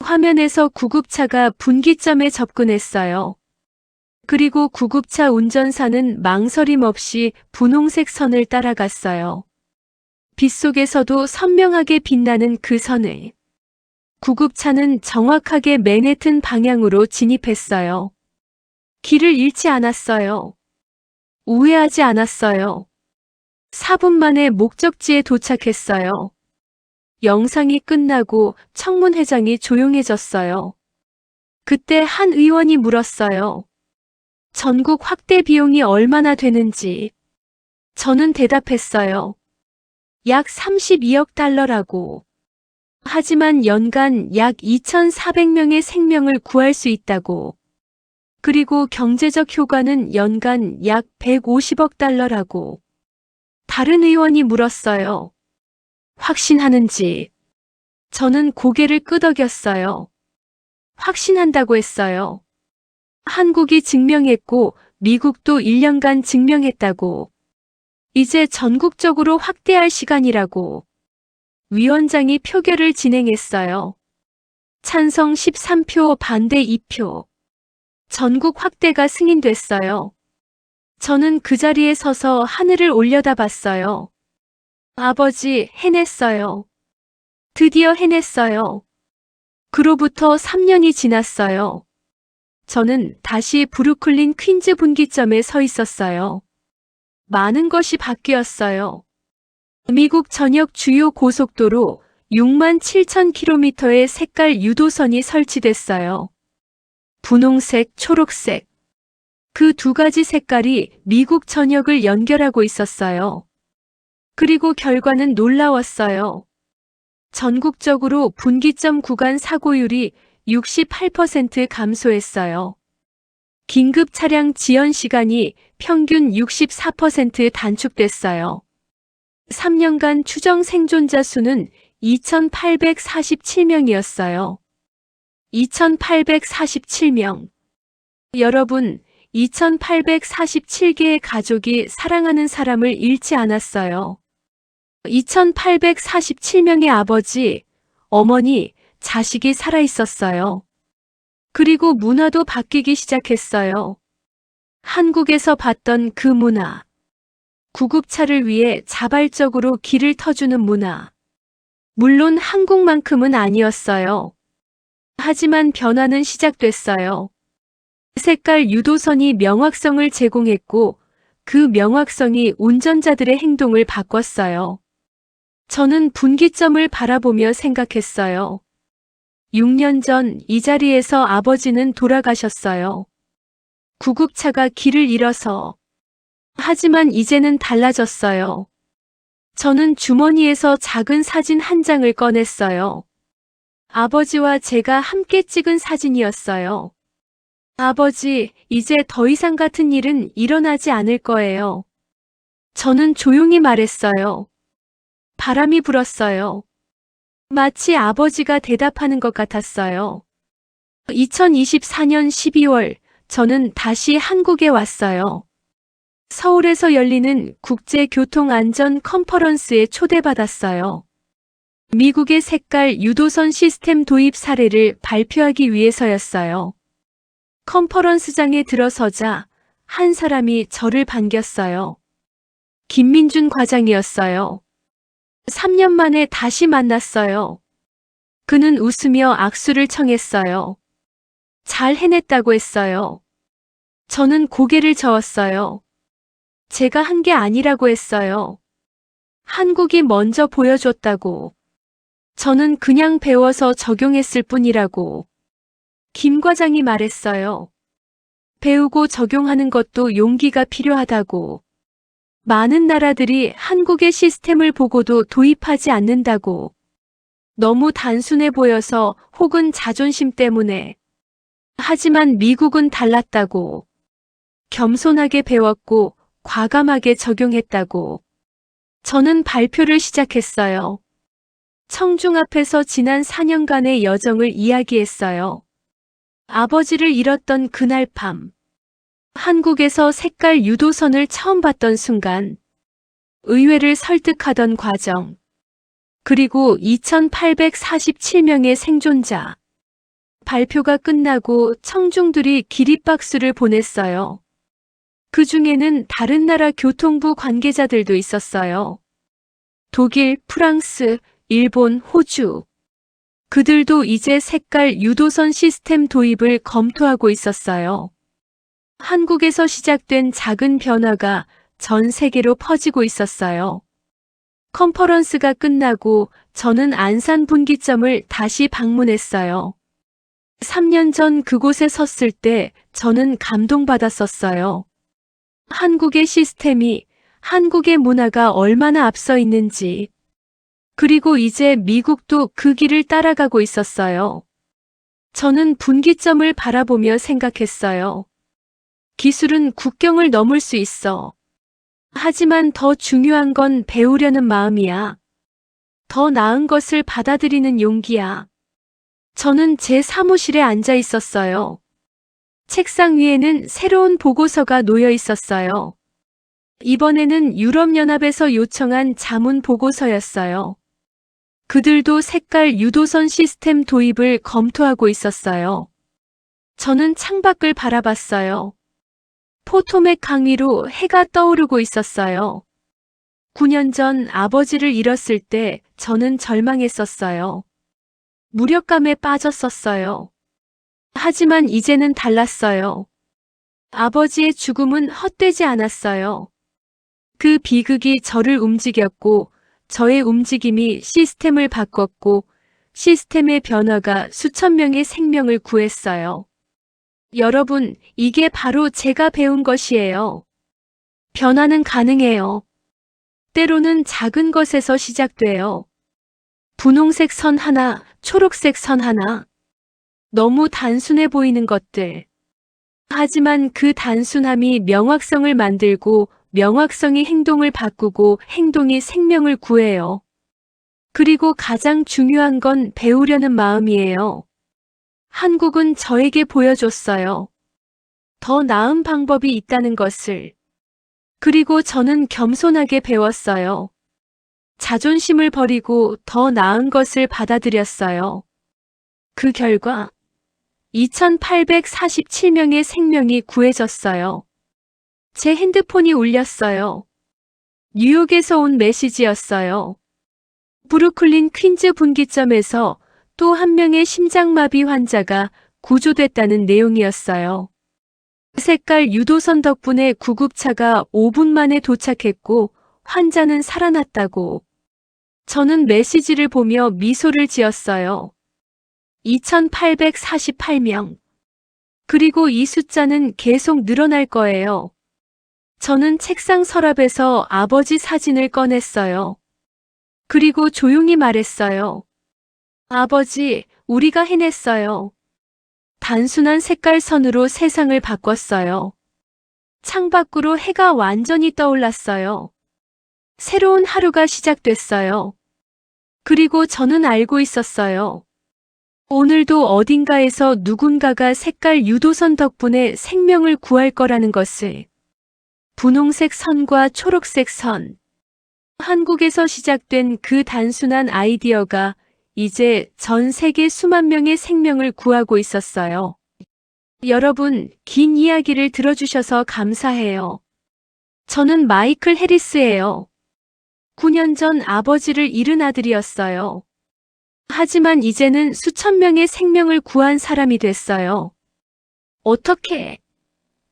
화면에서 구급차가 분기점에 접근했어요. 그리고 구급차 운전사는 망설임 없이 분홍색 선을 따라갔어요. 빗속에서도 선명하게 빛나는 그 선을. 구급차는 정확하게 맨해튼 방향으로 진입했어요. 길을 잃지 않았어요. 우회하지 않았어요. 4분 만에 목적지에 도착했어요. 영상이 끝나고 청문회장이 조용해졌어요. 그때 한 의원이 물었어요. 전국 확대 비용이 얼마나 되는지. 저는 대답했어요. 약 32억 달러라고. 하지만 연간 약 2,400명의 생명을 구할 수 있다고. 그리고 경제적 효과는 연간 약 150억 달러라고. 다른 의원이 물었어요. 확신하는지. 저는 고개를 끄덕였어요. 확신한다고 했어요. 한국이 증명했고 미국도 1년간 증명했다고. 이제 전국적으로 확대할 시간이라고. 위원장이 표결을 진행했어요. 찬성 13표, 반대 2표. 전국 확대가 승인됐어요. 저는 그 자리에 서서 하늘을 올려다봤어요. 아버지, 해냈어요. 드디어 해냈어요. 그로부터 3년이 지났어요. 저는 다시 브루클린 퀸즈 분기점에 서 있었어요. 많은 것이 바뀌었어요. 미국 전역 주요 고속도로 6만 7천 킬로미터의 색깔 유도선이 설치됐어요. 분홍색, 초록색. 그 2가지 색깔이 미국 전역을 연결하고 있었어요. 그리고 결과는 놀라웠어요. 전국적으로 분기점 구간 사고율이 68% 감소했어요. 긴급 차량 지연 시간이 평균 64% 단축됐어요. 3년간 추정 생존자 수는 2,847명이었어요. 2,847명. 여러분, 2,847개의 가족이 사랑하는 사람을 잃지 않았어요. 2,847명의 아버지, 어머니, 자식이 살아있었어요. 그리고 문화도 바뀌기 시작했어요. 한국에서 봤던 그 문화. 구급차를 위해 자발적으로 길을 터주는 문화. 물론 한국만큼은 아니었어요. 하지만 변화는 시작됐어요. 색깔 유도선이 명확성을 제공했고 그 명확성이 운전자들의 행동을 바꿨어요. 저는 분기점을 바라보며 생각했어요. 6년 전 이 자리에서 아버지는 돌아가셨어요. 구급차가 길을 잃어서. 하지만 이제는 달라졌어요. 저는 주머니에서 작은 사진 한 장을 꺼냈어요. 아버지와 제가 함께 찍은 사진이었어요. 아버지, 이제 더 이상 같은 일은 일어나지 않을 거예요. 저는 조용히 말했어요. 바람이 불었어요. 마치 아버지가 대답하는 것 같았어요. 2024년 12월, 저는 다시 한국에 왔어요. 서울에서 열리는 국제교통안전 컨퍼런스에 초대받았어요. 미국의 색깔 유도선 시스템 도입 사례를 발표하기 위해서였어요. 컨퍼런스장에 들어서자 한 사람이 저를 반겼어요. 김민준 과장이었어요. 3년 만에 다시 만났어요. 그는 웃으며 악수를 청했어요. 잘 해냈다고 했어요. 저는 고개를 저었어요. 제가 한 게 아니라고 했어요. 한국이 먼저 보여줬다고. 저는 그냥 배워서 적용했을 뿐이라고. 김 과장이 말했어요. 배우고 적용하는 것도 용기가 필요하다고. 많은 나라들이 한국의 시스템을 보고도 도입하지 않는다고. 너무 단순해 보여서 혹은 자존심 때문에. 하지만 미국은 달랐다고. 겸손하게 배웠고 과감하게 적용했다고. 저는 발표를 시작했어요. 청중 앞에서 지난 4년간의 여정을 이야기했어요. 아버지를 잃었던 그날 밤. 한국에서 색깔 유도선을 처음 봤던 순간. 의회를 설득하던 과정. 그리고 2847명의 생존자. 발표가 끝나고 청중들이 기립박수를 보냈어요. 그 중에는 다른 나라 교통부 관계자들도 있었어요. 독일, 프랑스, 일본, 호주. 그들도 이제 색깔 유도선 시스템 도입을 검토하고 있었어요. 한국에서 시작된 작은 변화가 전 세계로 퍼지고 있었어요. 컨퍼런스가 끝나고 저는 안산 분기점을 다시 방문했어요. 3년 전 그곳에 섰을 때 저는 감동받았었어요. 한국의 시스템이, 한국의 문화가 얼마나 앞서 있는지. 그리고 이제 미국도 그 길을 따라가고 있었어요. 저는 분기점을 바라보며 생각했어요. 기술은 국경을 넘을 수 있어. 하지만 더 중요한 건 배우려는 마음이야. 더 나은 것을 받아들이는 용기야. 저는 제 사무실에 앉아 있었어요. 책상 위에는 새로운 보고서가 놓여 있었어요. 이번에는 유럽연합에서 요청한 자문 보고서였어요. 그들도 색깔 유도선 시스템 도입을 검토하고 있었어요. 저는 창밖을 바라봤어요. 포토맥 강위로 해가 떠오르고 있었어요. 9년 전 아버지를 잃었을 때 저는 절망했었어요. 무력감에 빠졌었어요. 하지만 이제는 달랐어요. 아버지의 죽음은 헛되지 않았어요. 그 비극이 저를 움직였고, 저의 움직임이 시스템을 바꿨고, 시스템의 변화가 수천 명의 생명을 구했어요. 여러분, 이게 바로 제가 배운 것이에요. 변화는 가능해요. 때로는 작은 것에서 시작돼요. 분홍색 선 하나, 초록색 선 하나. 너무 단순해 보이는 것들. 하지만 그 단순함이 명확성을 만들고 명확성이 행동을 바꾸고 행동이 생명을 구해요. 그리고 가장 중요한 건 배우려는 마음이에요. 한국은 저에게 보여줬어요. 더 나은 방법이 있다는 것을. 그리고 저는 겸손하게 배웠어요. 자존심을 버리고 더 나은 것을 받아들였어요. 그 결과 2847명의 생명이 구해졌어요. 제 핸드폰이 울렸어요. 뉴욕에서 온 메시지였어요. 브루클린 퀸즈 분기점에서 또 한 명의 심장마비 환자가 구조됐다는 내용이었어요. 색깔 유도선 덕분에 구급차가 5분 만에 도착했고 환자는 살아났다고. 저는 메시지를 보며 미소를 지었어요. 2848명. 그리고 이 숫자는 계속 늘어날 거예요. 저는 책상 서랍에서 아버지 사진을 꺼냈어요. 그리고 조용히 말했어요. 아버지, 우리가 해냈어요. 단순한 색깔 선으로 세상을 바꿨어요. 창밖으로 해가 완전히 떠올랐어요. 새로운 하루가 시작됐어요. 그리고 저는 알고 있었어요. 오늘도 어딘가에서 누군가가 색깔 유도선 덕분에 생명을 구할 거라는 것을. 분홍색 선과 초록색 선. 한국에서 시작된 그 단순한 아이디어가 이제 전 세계 수만 명의 생명을 구하고 있었어요. 여러분, 긴 이야기를 들어주셔서 감사해요. 저는 마이클 해리스예요. 9년 전 아버지를 잃은 아들이었어요. 하지만 이제는 수천 명의 생명을 구한 사람이 됐어요. 어떻게?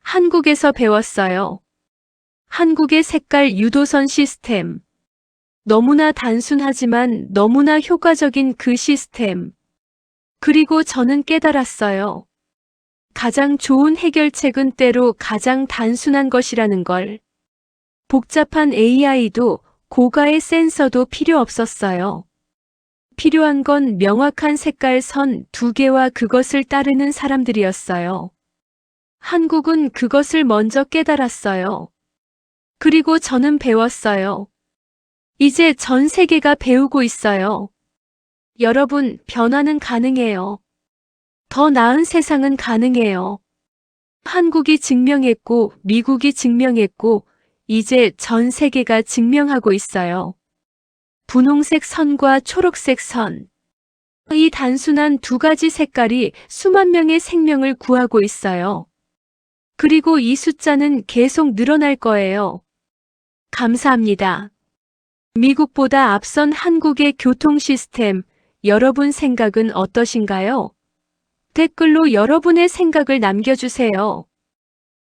한국에서 배웠어요. 한국의 색깔 유도선 시스템. 너무나 단순하지만 너무나 효과적인 그 시스템. 그리고 저는 깨달았어요. 가장 좋은 해결책은 때로 가장 단순한 것이라는 걸. 복잡한 AI도 고가의 센서도 필요 없었어요. 필요한 건 명확한 색깔 선 2개와 그것을 따르는 사람들이었어요. 한국은 그것을 먼저 깨달았어요. 그리고 저는 배웠어요. 이제 전 세계가 배우고 있어요. 여러분, 변화는 가능해요. 더 나은 세상은 가능해요. 한국이 증명했고, 미국이 증명했고, 이제 전 세계가 증명하고 있어요. 분홍색 선과 초록색 선. 이 단순한 2가지 색깔이 수만 명의 생명을 구하고 있어요. 그리고 이 숫자는 계속 늘어날 거예요. 감사합니다. 미국보다 앞선 한국의 교통 시스템, 여러분 생각은 어떠신가요? 댓글로 여러분의 생각을 남겨주세요.